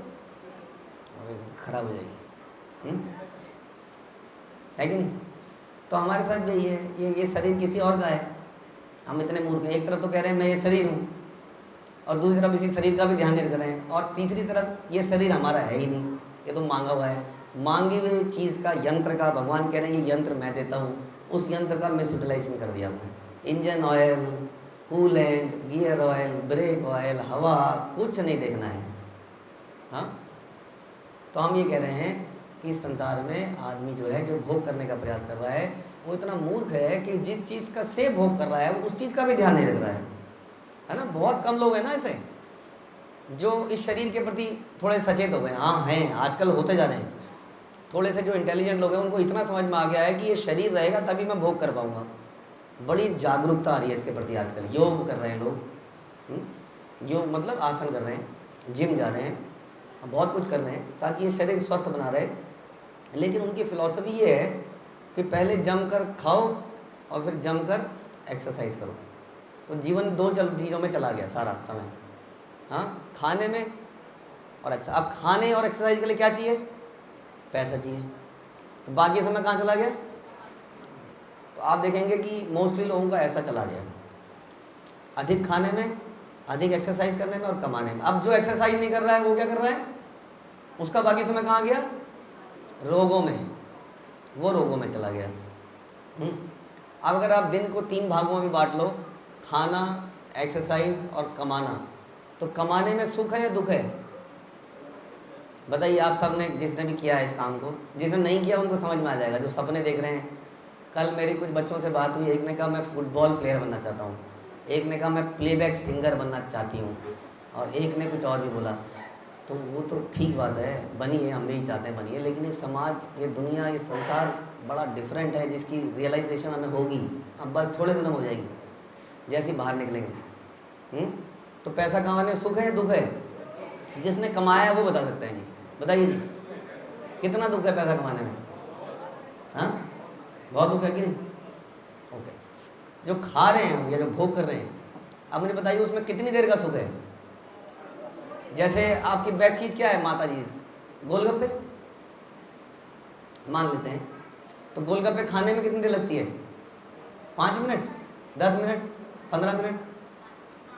खराब हो जाएगी, है कि नहीं? तो हमारे साथ भी यही है, ये शरीर किसी और का है, हम इतने मूर्ख हैं। एक तरफ तो कह रहे हैं मैं ये शरीर हूँ, और दूसरी तरफ इसी शरीर का भी ध्यान नहीं रख रहे हैं, और तीसरी तरफ ये शरीर हमारा है ही नहीं, ये तो मांगा हुआ है। मांगी हुई चीज़ का, यंत्र का, भगवान कह रहे हैं ये यंत्र मैं देता हूँ, उस यंत्र का मिस यूटिलाइजेशन कर दिया हमने। Engine oil, coolant, gear oil, brake oil, हवा, कुछ नहीं देखना है। हाँ, तो हम ये कह रहे हैं कि संसार में आदमी जो है, जो भोग करने का प्रयास कर रहा है, वो इतना मूर्ख है कि जिस चीज़ का से भोग कर रहा है उस चीज़ का भी ध्यान नहीं रख रहा है ना। बहुत कम लोग हैं ना ऐसे जो इस शरीर के प्रति थोड़े सचेत हो गए। हाँ हैं, आजकल होते जा रहे हैं। थोड़े से जो इंटेलिजेंट लोग हैं उनको इतना समझ में आ गया है कि ये शरीर रहेगा तभी मैं भोग कर पाऊँगा। बड़ी जागरूकता आ रही है इसके प्रति आजकल। योग कर रहे हैं लोग, योग मतलब आसन कर रहे हैं, जिम जा रहे हैं, बहुत कुछ कर रहे हैं ताकि ये शरीर स्वस्थ बना रहे। लेकिन उनकी फिलॉसफी ये है कि पहले जमकर खाओ और फिर जमकर एक्सरसाइज करो। तो जीवन दो चीज़ों में चला गया सारा समय। हाँ, खाने में और एक्सरसाइज। अब खाने और एक्सरसाइज के लिए क्या चाहिए? पैसा चाहिए। तो बाकी समय कहाँ चला गया? तो आप देखेंगे कि मोस्टली लोगों का ऐसा चला गया, अधिक खाने में, अधिक एक्सरसाइज करने में और कमाने में। अब जो एक्सरसाइज नहीं कर रहा है वो क्या कर रहा है? उसका बाकी समय कहाँ गया? रोगों में, वो रोगों में चला गया। अब अगर आप दिन को 3 भागों में बांट लो, खाना, एक्सरसाइज और कमाना, तो कमाने में सुख है या दुख है? बताइए आप सब ने, जिसने भी किया है इस काम को, जिसने नहीं किया उनको समझ में आ जाएगा, जो सपने देख रहे हैं। कल मेरी कुछ बच्चों से बात हुई, एक ने कहा मैं फुटबॉल प्लेयर बनना चाहता हूँ, एक ने कहा मैं प्लेबैक सिंगर बनना चाहती हूँ, और एक ने कुछ और भी बोला। तो वो तो ठीक बात है, बनी है, हम भी चाहते हैं बनिए, लेकिन ये समाज, ये दुनिया, ये संसार बड़ा डिफरेंट है, जिसकी रियलाइजेशन हमें होगी अब बस थोड़े दिनों में हो जाएगी, जैसे ही बाहर निकलेंगे। तो पैसा कमाने सुख है दुख है? जिसने कमाया है वो बता सकते हैं। जी बताइए जी, कितना दुख है पैसा कमाने में? हाँ, बहुत दुख है कि नहीं? ओके, जो खा रहे हैं या जो भोग कर रहे हैं, अब मुझे बताइए उसमें कितनी देर का सुख है? जैसे आपकी बेस्ट चीज़ क्या है? माता जी गोलगप्पे मान लेते हैं, तो गोलगप्पे खाने में कितनी देर लगती है? 5 मिनट, 10 मिनट, 15 मिनट,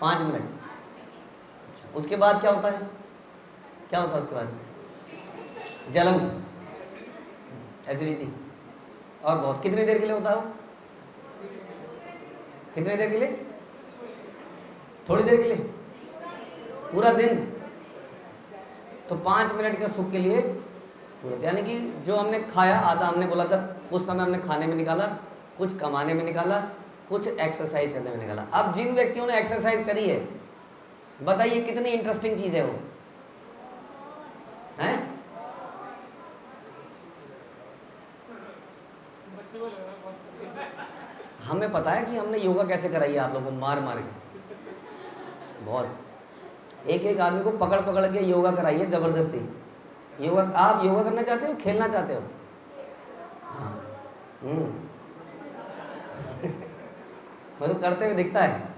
5 मिनट। उसके बाद क्या होता है? क्या होता है उसके बाद? जलन, एसिडिटी, और बहुत। कितनी देर के लिए होता है वो? कितनी देर के लिए? थोड़ी देर के लिए? पूरा दिन? तो 5 मिनट के सुख के लिए पूरा, यानी कि जो हमने खाया आधा हमने बोला था, कुछ समय हमने खाने में निकाला, कुछ कमाने में निकाला, कुछ एक्सरसाइज करने में निकाला। अब जिन व्यक्तियों ने एक्सरसाइज करी है, बताइए कितनी इंटरेस्टिंग चीज है वो, है? हमें पता है कि हमने योगा कैसे कराई है आप लोगों को, मार मार के बहुत। एक एक आदमी को पकड़ पकड़ के योगा कराई है जबरदस्ती। योगा, आप योगा करना चाहते हो, खेलना चाहते हो? हाँ। मतलब करते हुए दिखता है।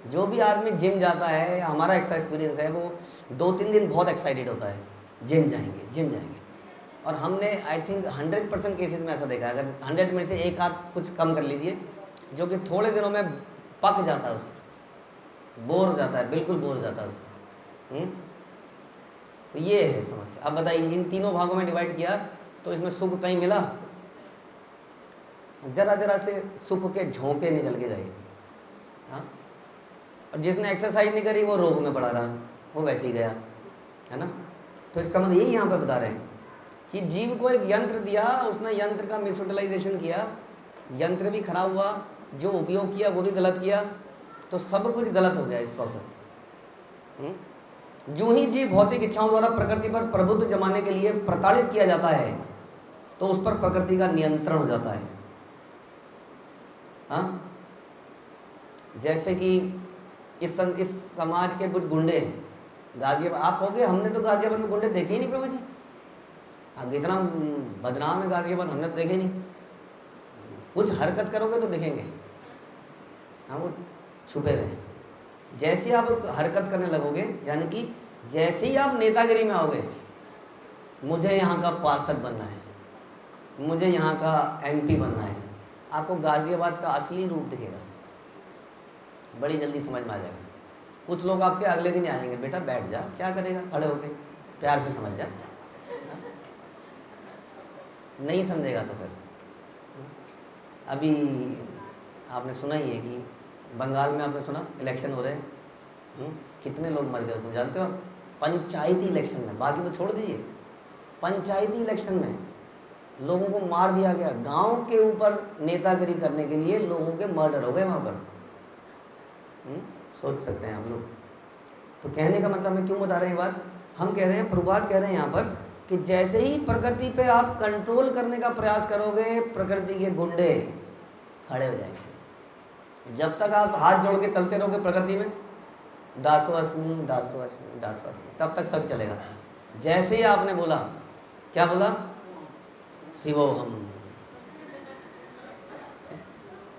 जो भी आदमी जिम जाता है, हमारा ऐसा एक्सपीरियंस है, वो 2-3 दिन बहुत एक्साइटेड होता है, जिम जाएंगे जिम जाएंगे। और हमने आई थिंक 100% केसेस में ऐसा देखा है, अगर 100 में से एक आध कुछ कम कर लीजिए, जो कि थोड़े दिनों में पक जाता है उससे, बोर हो जाता है, बिल्कुल बोर हो जाता है उससे। तो ये है समस्या। अब बताइए, इन तीनों भागों में डिवाइड किया तो इसमें सुख कहीं मिला? जरा जरा से सुख के झोंके निकल के गए। हाँ, और जिसने एक्सरसाइज नहीं करी वो रोग में पड़ा रहा, वो वैसे ही गया, है ना। तो इसका मतलब यही यहाँ पे बता रहे हैं कि जीव को एक यंत्र दिया, उसने यंत्र का मिस यूटिलाइजेशन किया, यंत्र भी खराब हुआ, जो उपयोग किया वो भी गलत किया, तो सब कुछ गलत हो गया इस प्रोसेस। जो ही जीव भौतिक इच्छाओं द्वारा प्रकृति पर प्रभुत्व जमाने के लिए प्रताड़ित किया जाता है, तो उस पर प्रकृति का नियंत्रण हो जाता है। हाँ, जैसे कि इस समाज के कुछ गुंडे हैं, गाजियाबाद, आप कहोगे हमने तो गाजियाबाद में गुंडे देखे ही नहीं प्रभु जी, अब इतना बदनाम है गाजियाबाद, हमने तो देखे नहीं। कुछ हरकत करोगे तो दिखेंगे, हाँ, वो छुपे रहे। जैसे आप हरकत करने लगोगे, यानी कि जैसे ही आप नेतागिरी में आओगे, मुझे यहाँ का पार्षद बनना है, मुझे यहाँ का MP बनना है, आपको गाजियाबाद का असली रूप दिखेगा, बड़ी जल्दी समझ में आ जाएगा। कुछ लोग आपके अगले दिन आ जाएंगे, बेटा बैठ जा, क्या करेगा, खड़े होके प्यार से समझ जा, नहीं समझेगा तो फिर। अभी आपने सुना ही है कि बंगाल में, आपने सुना इलेक्शन हो रहे हैं, कितने लोग मर गए उसमें, जानते हो? पंचायती इलेक्शन में, बाकी तो छोड़ दीजिए, पंचायती इलेक्शन में लोगों को मार दिया गया। गांव के ऊपर नेतागिरी करने के लिए लोगों के मर्डर हो गए वहाँ पर। सोच सकते हैं आप लोग। तो कहने का मतलब मैं क्यों बता रहे हैं बात, हम कह रहे हैं, प्रभुपाद कह रहे हैं यहाँ पर कि जैसे ही प्रकृति पे आप कंट्रोल करने का प्रयास करोगे, प्रकृति के गुंडे खड़े हो जाएंगे। जब तक आप हाथ जोड़ के चलते रहोगे प्रकृति में, दासोऽस्मि दासोऽस्मि दासोऽस्मि, तब तक सब चलेगा। जैसे ही आपने बोला, क्या बोला, शिवोहम,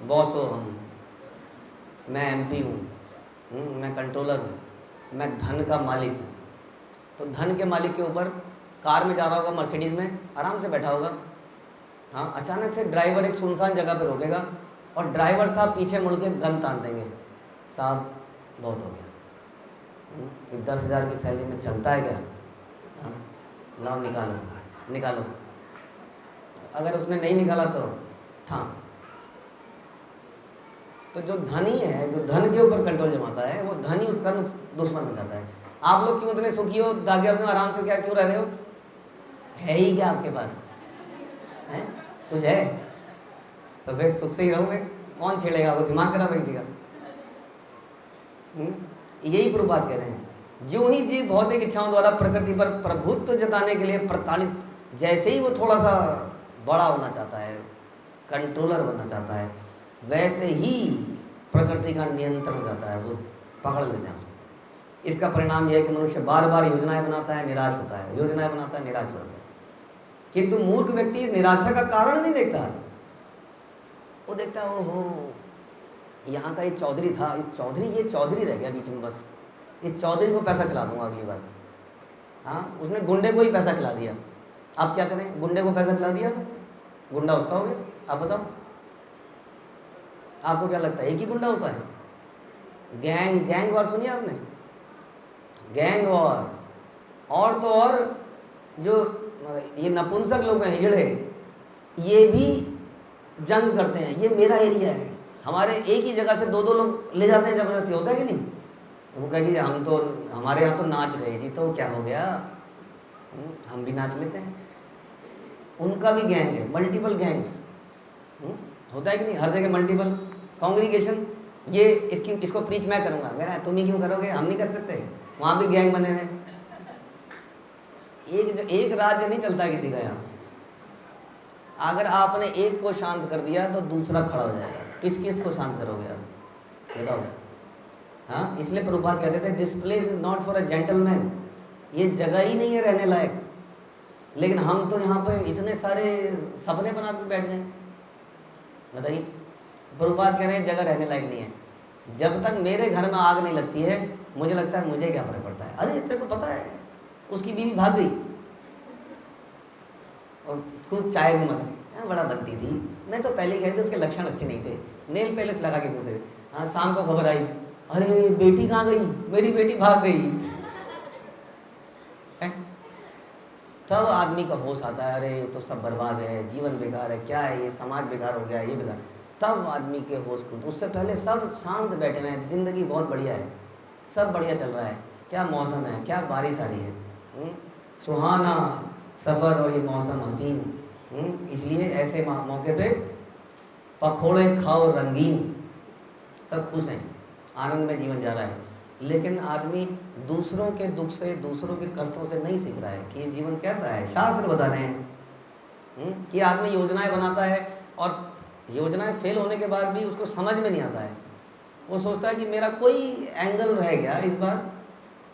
बॉसोहम, मैं MP हूँ, मैं कंट्रोलर हूँ, मैं धन का मालिक हूँ, तो धन के मालिक के ऊपर कार में जा रहा होगा, मर्सिडीज में आराम से बैठा होगा, हाँ, अचानक से ड्राइवर एक सुनसान जगह पर रोकेगा और ड्राइवर साहब पीछे मुड़ के गन तान देंगे, साहब बहुत हो गया, 10,000 की सैलरी में चलता है क्या, हाँ, लाओ निकालो निकालो। अगर उसने नहीं निकाला तो हाँ, तो जो धनी है, जो धन के ऊपर कंट्रोल जमाता है, वो धनी उसका दुश्मन हो जाता है। आप लोग क्यों इतने सुखी हो, गाजियाबाद में आराम से क्या क्यों रह रहे हो, है ही क्या आपके पास, है कुछ है, तो फिर सुख से ही रहोगे, कौन छेड़ेगा, वो दिमाग खराब है किसी का। यही प्रभुपाद कह रहे हैं, जो ही जीव भौतिक इच्छाओं द्वारा प्रकृति पर प्रभुत्व जताने के लिए प्रताड़ित, जैसे ही वो थोड़ा सा बड़ा होना चाहता है, कंट्रोलर बनना चाहता है, वैसे ही प्रकृति का नियंत्रण हो जाता है, वो पकड़ लेते हैं। इसका परिणाम यह है कि मनुष्य बार बार योजनाएं बनाता है, निराश होता है, योजनाएं बनाता है, निराश होता है। किंतु मूर्ख व्यक्ति इस निराशा का कारण नहीं देखता, वो देखता है ओहो यहाँ का ये चौधरी था, ये चौधरी रह गया बीच में, बस इस चौधरी को पैसा खिला दूंगा अगली बार। हाँ, उसने गुंडे को ही पैसा खिला दिया, आप क्या करें, गुंडे को पैसा खिला दिया, गुंडा उसका हो गया। आप बताओ, आपको क्या लगता है एक ही गुंडा होता है? गैंग वॉर सुनिए आपने, गैंग वॉर, और तो और जो ये नपुंसक लोग हैं, हिजड़े, ये भी जंग करते हैं, ये मेरा एरिया है, हमारे एक ही जगह से 2-2 लोग ले जाते हैं जबरदस्ती, होता है कि नहीं? तो वो कहेगी हम तो, हमारे यहाँ तो नाच रहे जी, तो क्या हो गया, हम भी नाच लेते हैं। उनका भी गैंग है, मल्टीपल गैंग्स, होता है कि नहीं, हर जगह मल्टीपल। कॉन्ग्रीगेशन, ये इसको प्रीच मैं करूँगा, कह रहा है तुम ही क्यों करोगे, हम नहीं कर सकते, वहाँ भी गैंग बने हैं। एक राज्य नहीं चलता किसी का यहाँ। अगर आपने एक को शांत कर दिया तो दूसरा खड़ा हो जाएगा, किस किस को शांत करोगे आप बताओ। हाँ, इसलिए प्रभुपाद कहते थे this place is not for a gentleman, ये जगह ही नहीं है रहने लायक। लेकिन हम तो यहाँ पे इतने सारे सपने बना के बैठ गए, बताइए। प्रभुपाद कह रहे हैं जगह रहने लायक नहीं है। जब तक मेरे घर में आग नहीं लगती है मुझे लगता है मुझे क्या फर्क पड़ता है। अरे तेरे को पता है उसकी बीवी भाग गई और खूब चाय में मत बड़ा बनती थी, मैं तो पहले कह रहे थे उसके लक्षण अच्छे नहीं थे, नेल पेलिस लगा के घूमते। हाँ, शाम को खबर आई, अरे बेटी कहाँ गई, मेरी बेटी भाग गई। तब आदमी का होश आता है, अरे तो सब बर्बाद है, जीवन बेकार है, क्या है ये, समाज बेकार हो गया, ये बेकार। तब आदमी के होश खुलते। उससे पहले सब शांत बैठे हुए हैं, जिंदगी बहुत बढ़िया है, सब बढ़िया चल रहा है, क्या मौसम है, क्या बारिश आ रही है, सुहाना सफ़र और ये मौसम हसीन। इसलिए ऐसे मौके पे पकोड़े खाओ रंगीन, सब खुश हैं, आनंद में जीवन जा रहा है। लेकिन आदमी दूसरों के दुख से, दूसरों के कष्टों से नहीं सीख रहा है कि ये जीवन कैसा है। शास्त्र बता रहे हैं कि आदमी योजनाएं बनाता है और योजनाएं फेल होने के बाद भी उसको समझ में नहीं आता है। वो सोचता है कि मेरा कोई एंगल रह गया इस बार,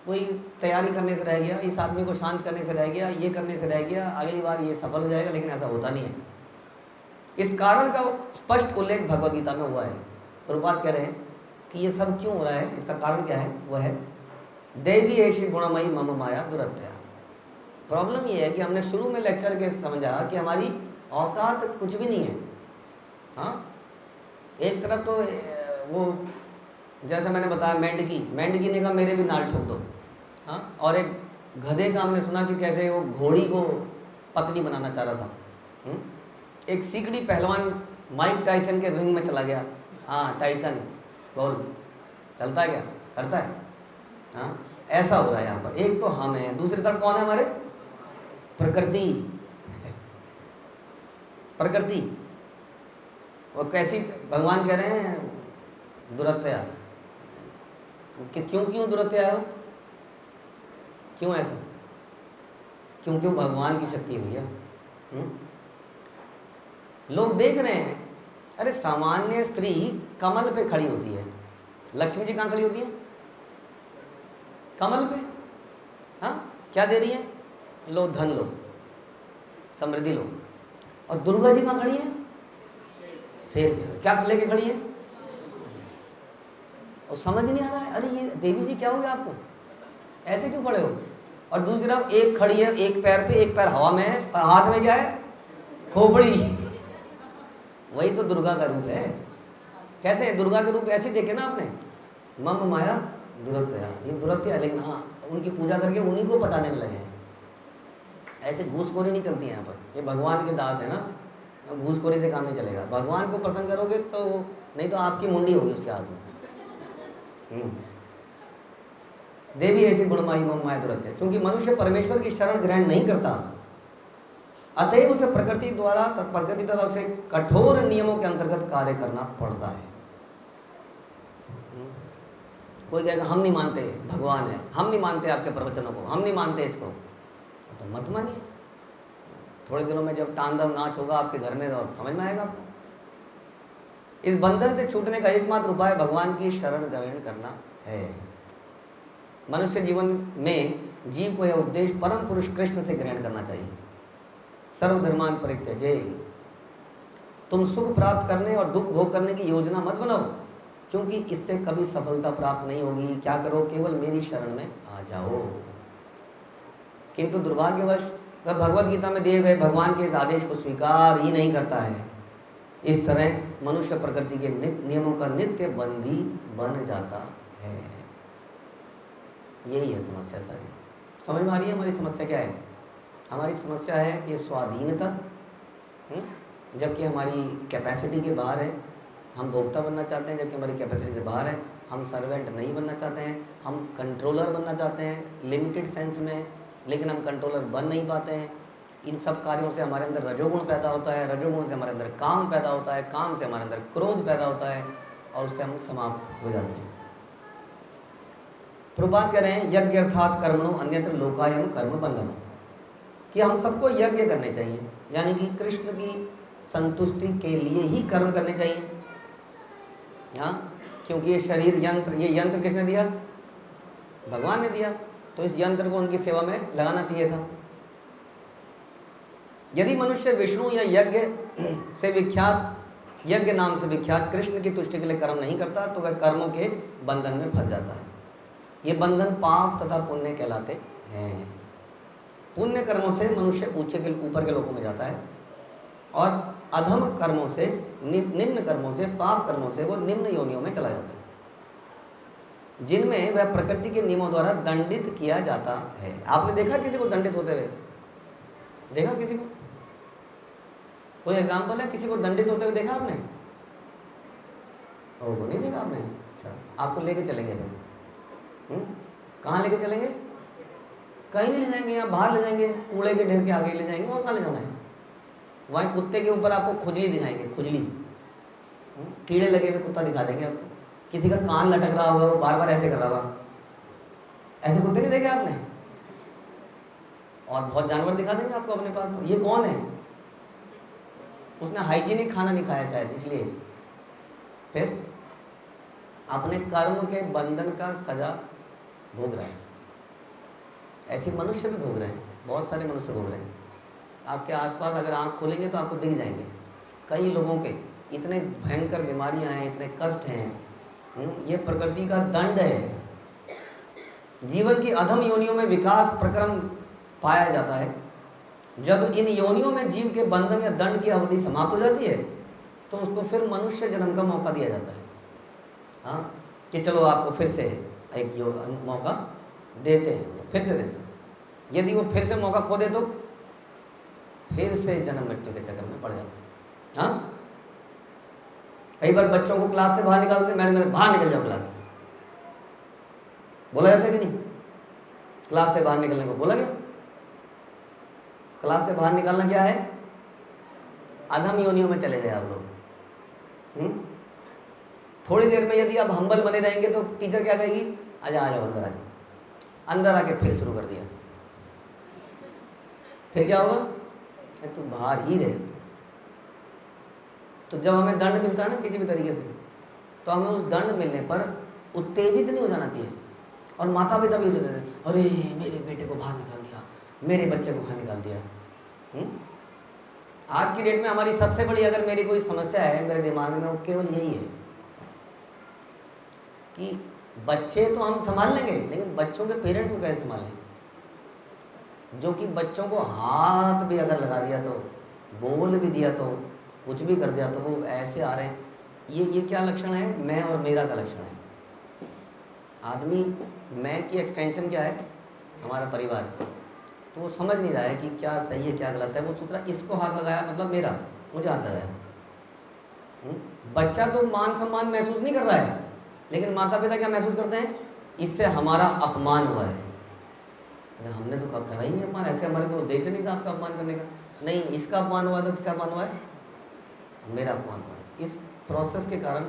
कोई तैयारी करने से रह गया, इस आदमी को शांत करने से रह गया, ये करने से रह गया, अगली बार ये सफल हो जाएगा। लेकिन ऐसा होता नहीं है। इस कारण का स्पष्ट उल्लेख भगवद गीता में हुआ है। प्रभुपाद कह रहे हैं कि ये सब क्यों हो रहा है, इसका कारण क्या है, वो है देवी ऐसी गुणमयी मम माया दुरत्या। प्रॉब्लम ये है कि हमने शुरू में लेक्चर के समझा कि हमारी औकात कुछ भी नहीं है। हाँ, एक तरफ तो वो जैसे मैंने बताया मेंढकी ने कहा मेरे भी नाल ठोक दो। हाँ, और एक गधे का हमने सुना कि कैसे वो घोड़ी को पत्नी बनाना चाह रहा था। एक सीकड़ी पहलवान माइक टाइसन के रिंग में चला गया। हाँ, टाइसन बोल, चलता है क्या, करता है। हाँ, ऐसा हो रहा है यहाँ पर। एक तो हम हैं, दूसरी तरफ कौन है हमारे, प्रकृति। प्रकृति वो कैसी, भगवान कह रहे हैं दुरत्या। क्यों दुरत्या है, क्यों ऐसा, क्यों भगवान की शक्ति है भैया। लोग देख रहे हैं, अरे सामान्य स्त्री कमल पे खड़ी होती है, लक्ष्मी जी कहाँ खड़ी होती है, कमल पे। हाँ, क्या दे रही है, लो धन लो, समृद्धि लो। और दुर्गा जी कहाँ खड़ी है, शेर पे, क्या लेके खड़ी है। और समझ नहीं आ रहा है, अरे ये देवी जी क्या हो गया आपको, ऐसे क्यों खड़े हो। और दूसरी तरफ एक खड़ी है, एक पैर पे, एक पैर हवा में है, और हाथ में क्या है, खोपड़ी। वही तो दुर्गा का रूप है। कैसे है दुर्गा के रूप, ऐसे देखे ना आपने, मम माया दुरत्या, ये दुरत्या। लेकिन हाँ, उनकी पूजा करके उन्हीं को पटाने में लगे हैं। ऐसे घूसखोरी नहीं चलती है यहाँ पर, ये भगवान के दास है ना, घूसखोरी से काम नहीं चलेगा। भगवान को प्रसन्न करोगे तो, नहीं तो आपकी मुंडी होगी उसके हाथ में। देवी ऐसी गुणमाई मम माया दुरत्या। क्योंकि मनुष्य परमेश्वर की शरण ग्रहण नहीं करता, अतएव उसे प्रकृति तथा उसे कठोर नियमों के अंतर्गत कार्य करना पड़ता है। कोई कहेगा हम नहीं मानते भगवान है, हम नहीं मानते आपके प्रवचनों को, हम नहीं मानते इसको, तो मत मानिए। थोड़े दिनों में जब तांडव नाच होगा आपके घर में तो समझ में आएगा आपको। इस बंधन से छूटने का एकमात्र उपाय भगवान की शरण ग्रहण करना है। मनुष्य जीवन में जीव को यह उपदेश परम पुरुष कृष्ण से ग्रहण करना चाहिए। सर्वधर्मान परित्यज्य, तुम सुख प्राप्त करने और दुख भोग करने की योजना मत बनाओ, क्योंकि इससे कभी सफलता प्राप्त नहीं होगी। क्या करो, केवल मेरी शरण में आ जाओ। किंतु दुर्भाग्यवश वह भगवद गीता में दिए गए भगवान के इस आदेश को स्वीकार ही नहीं करता है। इस तरह मनुष्य प्रकृति के नियमों का नित्य बंदी बन जाता है। यही है समस्या सारी। समझ में आ रही है हमारी समस्या क्या है। हमारी समस्या है कि स्वाधीनता, जबकि हमारी कैपेसिटी के बाहर है। हम भोक्ता बनना चाहते हैं जबकि हमारी कैपेसिटी से बाहर है। हम सर्वेंट नहीं बनना चाहते हैं, हम कंट्रोलर बनना चाहते हैं लिमिटेड सेंस में, लेकिन हम कंट्रोलर बन नहीं पाते हैं। इन सब कार्यों से हमारे अंदर रजोगुण पैदा होता है, रजोगुण से हमारे अंदर काम पैदा होता है, काम से हमारे अंदर क्रोध पैदा होता है, और उससे हम समाप्त हो जाते हैं। प्रभुपाद कह रहे हैं यज्ञ अर्थात कर्मणो अन्यत्र लोकायम कर्म बंधन, कि हम सबको यज्ञ करने चाहिए, यानी कि कृष्ण की संतुष्टि के लिए ही कर्म करने चाहिए। हाँ, क्योंकि ये शरीर यंत्र, ये यंत्र किसने दिया? भगवान ने दिया, तो इस यंत्र को उनकी सेवा में लगाना चाहिए था। यदि मनुष्य विष्णु या यज्ञ से विख्यात, यज्ञ नाम से विख्यात कृष्ण की तुष्टि के लिए कर्म नहीं करता तो वह कर्मों के बंधन में फंस जाता है। ये बंधन पाप तथा पुण्य कहलाते हैं। पुण्य कर्मों से मनुष्य ऊपर के लोकों में जाता है, और अधम कर्मों से, निम्न कर्मों से, पाप कर्मों से वो निम्न योनियों में चला जाता है, जिनमें वह प्रकृति के नियमों द्वारा दंडित किया जाता है। आपने देखा किसी को दंडित होते हुए? देखा किसी को? कोई एग्जाम्पल है किसी को दंडित होते हुए देखा आपने? वो नहीं देखा आपने? अच्छा, आपको लेके चलेंगे फिर। कहाँ लेके चलेंगे? कहीं नहीं ले जाएंगे, यहाँ बाहर ले जाएंगे, कूड़े के ढेर के आगे ले जाएंगे, और कहाँ ले जाना है? वहीं कुत्ते के ऊपर आपको खुजली दिखाएंगे, खुजली, कीड़े लगे हुए कुत्ता दिखा देंगे आपको। किसी का कान लटक रहा होगा, वो बार बार ऐसे कर रहा होगा, ऐसे कुत्ते नहीं देखे आपने? और बहुत जानवर दिखा देंगे आपको अपने पास। ये कौन है? उसने हाइजीनिक खाना नहीं खाया शायद, इसलिए। फिर अपने कर्म के बंधन का सजा भोग रहा है। ऐसे मनुष्य भी भोग रहे हैं, बहुत सारे मनुष्य भोग रहे हैं। आपके आसपास अगर आंख खोलेंगे तो आपको दिख जाएंगे कई लोगों के इतने भयंकर बीमारियां हैं, इतने कष्ट हैं। ये प्रकृति का दंड है। जीवन की अधम योनियों में विकास प्रक्रम पाया जाता है। जब इन योनियों में जीव के बंधन या दंड की अवधि समाप्त हो जाती है तो उसको फिर मनुष्य जन्म का मौका दिया जाता है। हाँ, कि चलो आपको फिर से एक मौका देते हैं, फिर से देते हैं। यदि वो फिर से मौका खो दे तो फिर से जन्म मृत्यु के चक्कर में पड़ जाता है। हाँ, कई बार बच्चों को क्लास से बाहर निकालते, मैडम बाहर निकल जाओ क्लास से, बोला जाता है कि नहीं? क्लास से बाहर निकलने को बोला गया। क्लास से बाहर निकालना क्या है? अधम योनियों में चले गए आप लोग। थोड़ी देर में यदि आप हम्बल बने रहेंगे तो टीचर क्या कहेगी? आजा आ जाओ अंदर आ जाओ। अंदर आके फिर शुरू कर दिया, फिर क्या होगा? तो बाहर ही रहे। तो जब हमें दंड मिलता है ना किसी भी तरीके से, तो हमें उस दंड मिलने पर उत्तेजित नहीं हो जाना चाहिए। और माता पिता भी हो जाते हैं, अरे मेरे बेटे को बाहर निकाल दिया, मेरे बच्चे को बाहर निकाल दिया। आज की डेट में हमारी सबसे बड़ी अगर मेरी कोई समस्या है मेरे दिमाग में, वो केवल यही है कि बच्चे तो हम संभाल लेंगे, लेकिन बच्चों के पेरेंट्स को कैसे संभालें? जो कि बच्चों को हाथ भी अगर लगा दिया, तो बोल भी दिया, तो कुछ भी कर दिया, तो वो ऐसे आ रहे हैं। ये क्या लक्षण है? मैं और मेरा का लक्षण है। आदमी मैं की एक्सटेंशन क्या है? हमारा परिवार। तो वो समझ नहीं रहा है कि क्या सही है क्या गलत है। वो सोच रहा इसको हाथ लगाया मतलब मेरा, मुझे हाथ लगाया। बच्चा तो मान सम्मान महसूस नहीं कर रहा है, लेकिन माता पिता क्या महसूस करते हैं? इससे हमारा अपमान हुआ है। हमने तो करा ही नहीं अपमान, ऐसे हमारे को उद्देश्य नहीं था आपका अपमान करने का। नहीं, इसका अपमान हुआ तो किसका अपमान हुआ है? मेरा अपमान हुआ है। इस प्रोसेस के कारण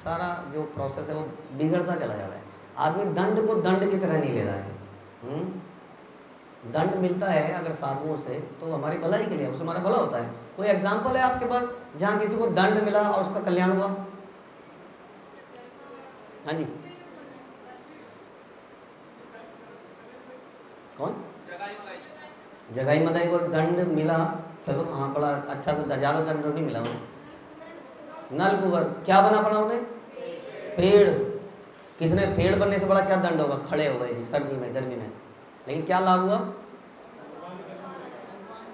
सारा जो प्रोसेस है वो बिगड़ता चला जा रहा है। आदमी दंड को दंड की तरह नहीं ले रहा है। दंड मिलता है अगर साधुओं से तो हमारी भलाई के लिए, उससे हमारा भला होता है। कोई एग्जाम्पल है आपके पास जहाँ किसी को दंड मिला और उसका कल्याण हुआ? हाँ जी, कौन? जगाई मदाई को दंड मिला। चलो हाँ, बड़ा अच्छा, तो ज़्यादा दंड नहीं मिला उन्हें। नलकुबर क्या बना पड़ा उन्हें? पेड़। कितने पेड़ बनने से बड़ा क्या दंड होगा? खड़े हो गए सर्दी में, गर्मी में। लेकिन क्या लाभ हुआ?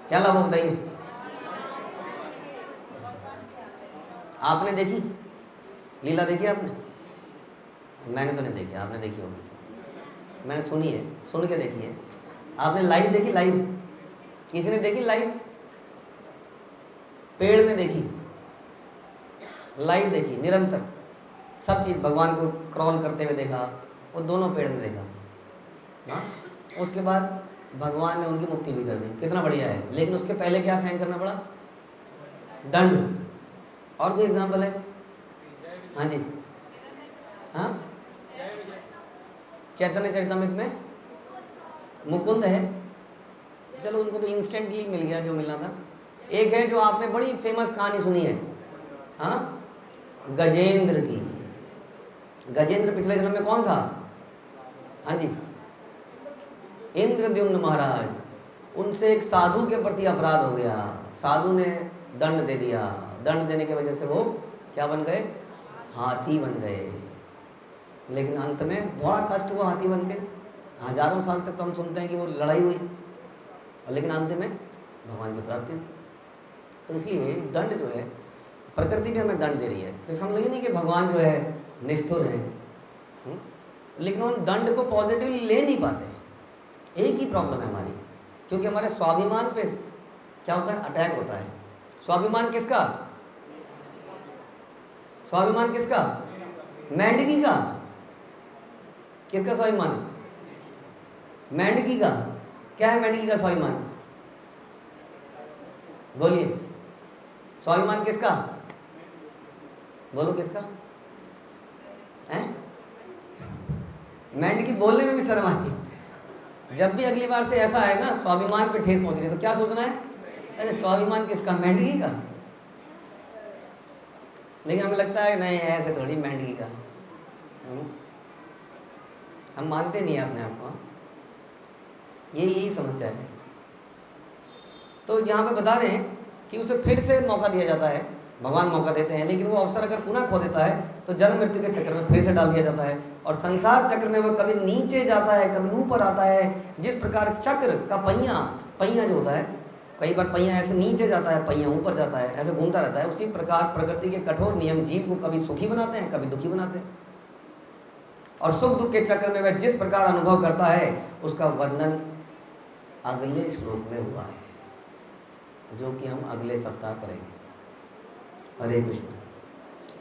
क्या लाभ हुआ बताइए? आपने देखी लीला? देखी आपने? मैंने तो नहीं देखी, आपने देखी होगी। मैंने सुनी है, सुन के देखी है। आपने लाइव देखी? लाइव किसी ने देखी? लाइव पेड़ ने देखी, लाइव देखी, निरंतर सब चीज़। भगवान को क्रॉल करते हुए देखा, वो दोनों पेड़ ने देखा। हाँ, उसके बाद भगवान ने उनकी मुक्ति भी कर दी। कितना बढ़िया है। लेकिन उसके पहले क्या सहन करना पड़ा? दंड। और कोई एग्जाम्पल है? हाँ जी, हाँ, चैतन्य चरितमृत में मुकुंद है। चलो उनको तो इंस्टेंटली मिल गया जो मिलना था। एक है जो आपने बड़ी फेमस कहानी सुनी है, हाँ, गजेंद्र की। गजेंद्र पिछले जन्म में कौन था? हाँ जी, इंद्रद्युम्न महाराज। उनसे एक साधु के प्रति अपराध हो गया, साधु ने दंड दे दिया। दंड देने की वजह से वो क्या बन गए? हाथी बन गए। लेकिन अंत में बड़ा कष्ट हुआ हाथी बन के। हजारों साल तक तो हम सुनते हैं कि वो लड़ाई हुई, लेकिन अंत में भगवान की प्राप्ति। तो इसलिए दंड जो है, प्रकृति भी हमें दंड दे रही है, तो समझ लीजिए नहीं कि भगवान जो है निष्ठुर है, लेकिन उन दंड को पॉजिटिवली ले नहीं पाते। एक ही प्रॉब्लम है हमारी, क्योंकि हमारे स्वाभिमान पे क्या होता है? अटैक होता है। स्वाभिमान किसका? स्वाभिमान किसका? मेंढकी का। किसका स्वाभिमान? मेंढकी का। क्या है मेंढकी का स्वाभिमान? बोलिए, स्वाभिमान किसका? बोलो किसका है? मेंढकी बोलने में भी शर्म आती। जब भी अगली बार से ऐसा आएगा स्वाभिमान पे ठेस पहुंच रही है, तो क्या सोचना है? अरे स्वाभिमान किसका? मेंढकी का। लेकिन हमें लगता है नहीं, ऐसे थोड़ी मेंढकी का। हम मानते नहीं है अपने आप को। यही समस्या है। तो यहाँ पे बता रहे हैं कि उसे फिर से मौका दिया जाता है, भगवान मौका देते हैं, लेकिन वो अवसर अगर पुनः खो देता है तो जन्म मृत्यु के चक्र में फिर से डाल दिया जाता है, और संसार चक्र में वो कभी नीचे जाता है, कभी ऊपर आता है। जिस प्रकार चक्र का पहिया जो होता है, कई बार पहिया ऐसे नीचे जाता है, पहिया ऊपर जाता है, ऐसे घूमता रहता है, उसी प्रकार प्रकृति के कठोर नियम जीव को कभी सुखी बनाते हैं, कभी दुखी बनाते हैं। और सुख दुख के चक्र में वह जिस प्रकार अनुभव करता है उसका वर्णन अगले श्लोक में हुआ है, जो कि हम अगले सप्ताह करेंगे। हरे कृष्ण।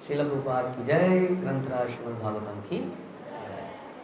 श्रील प्रभुपाद की जय। ग्रंथराज श्रीमद् भागवतम की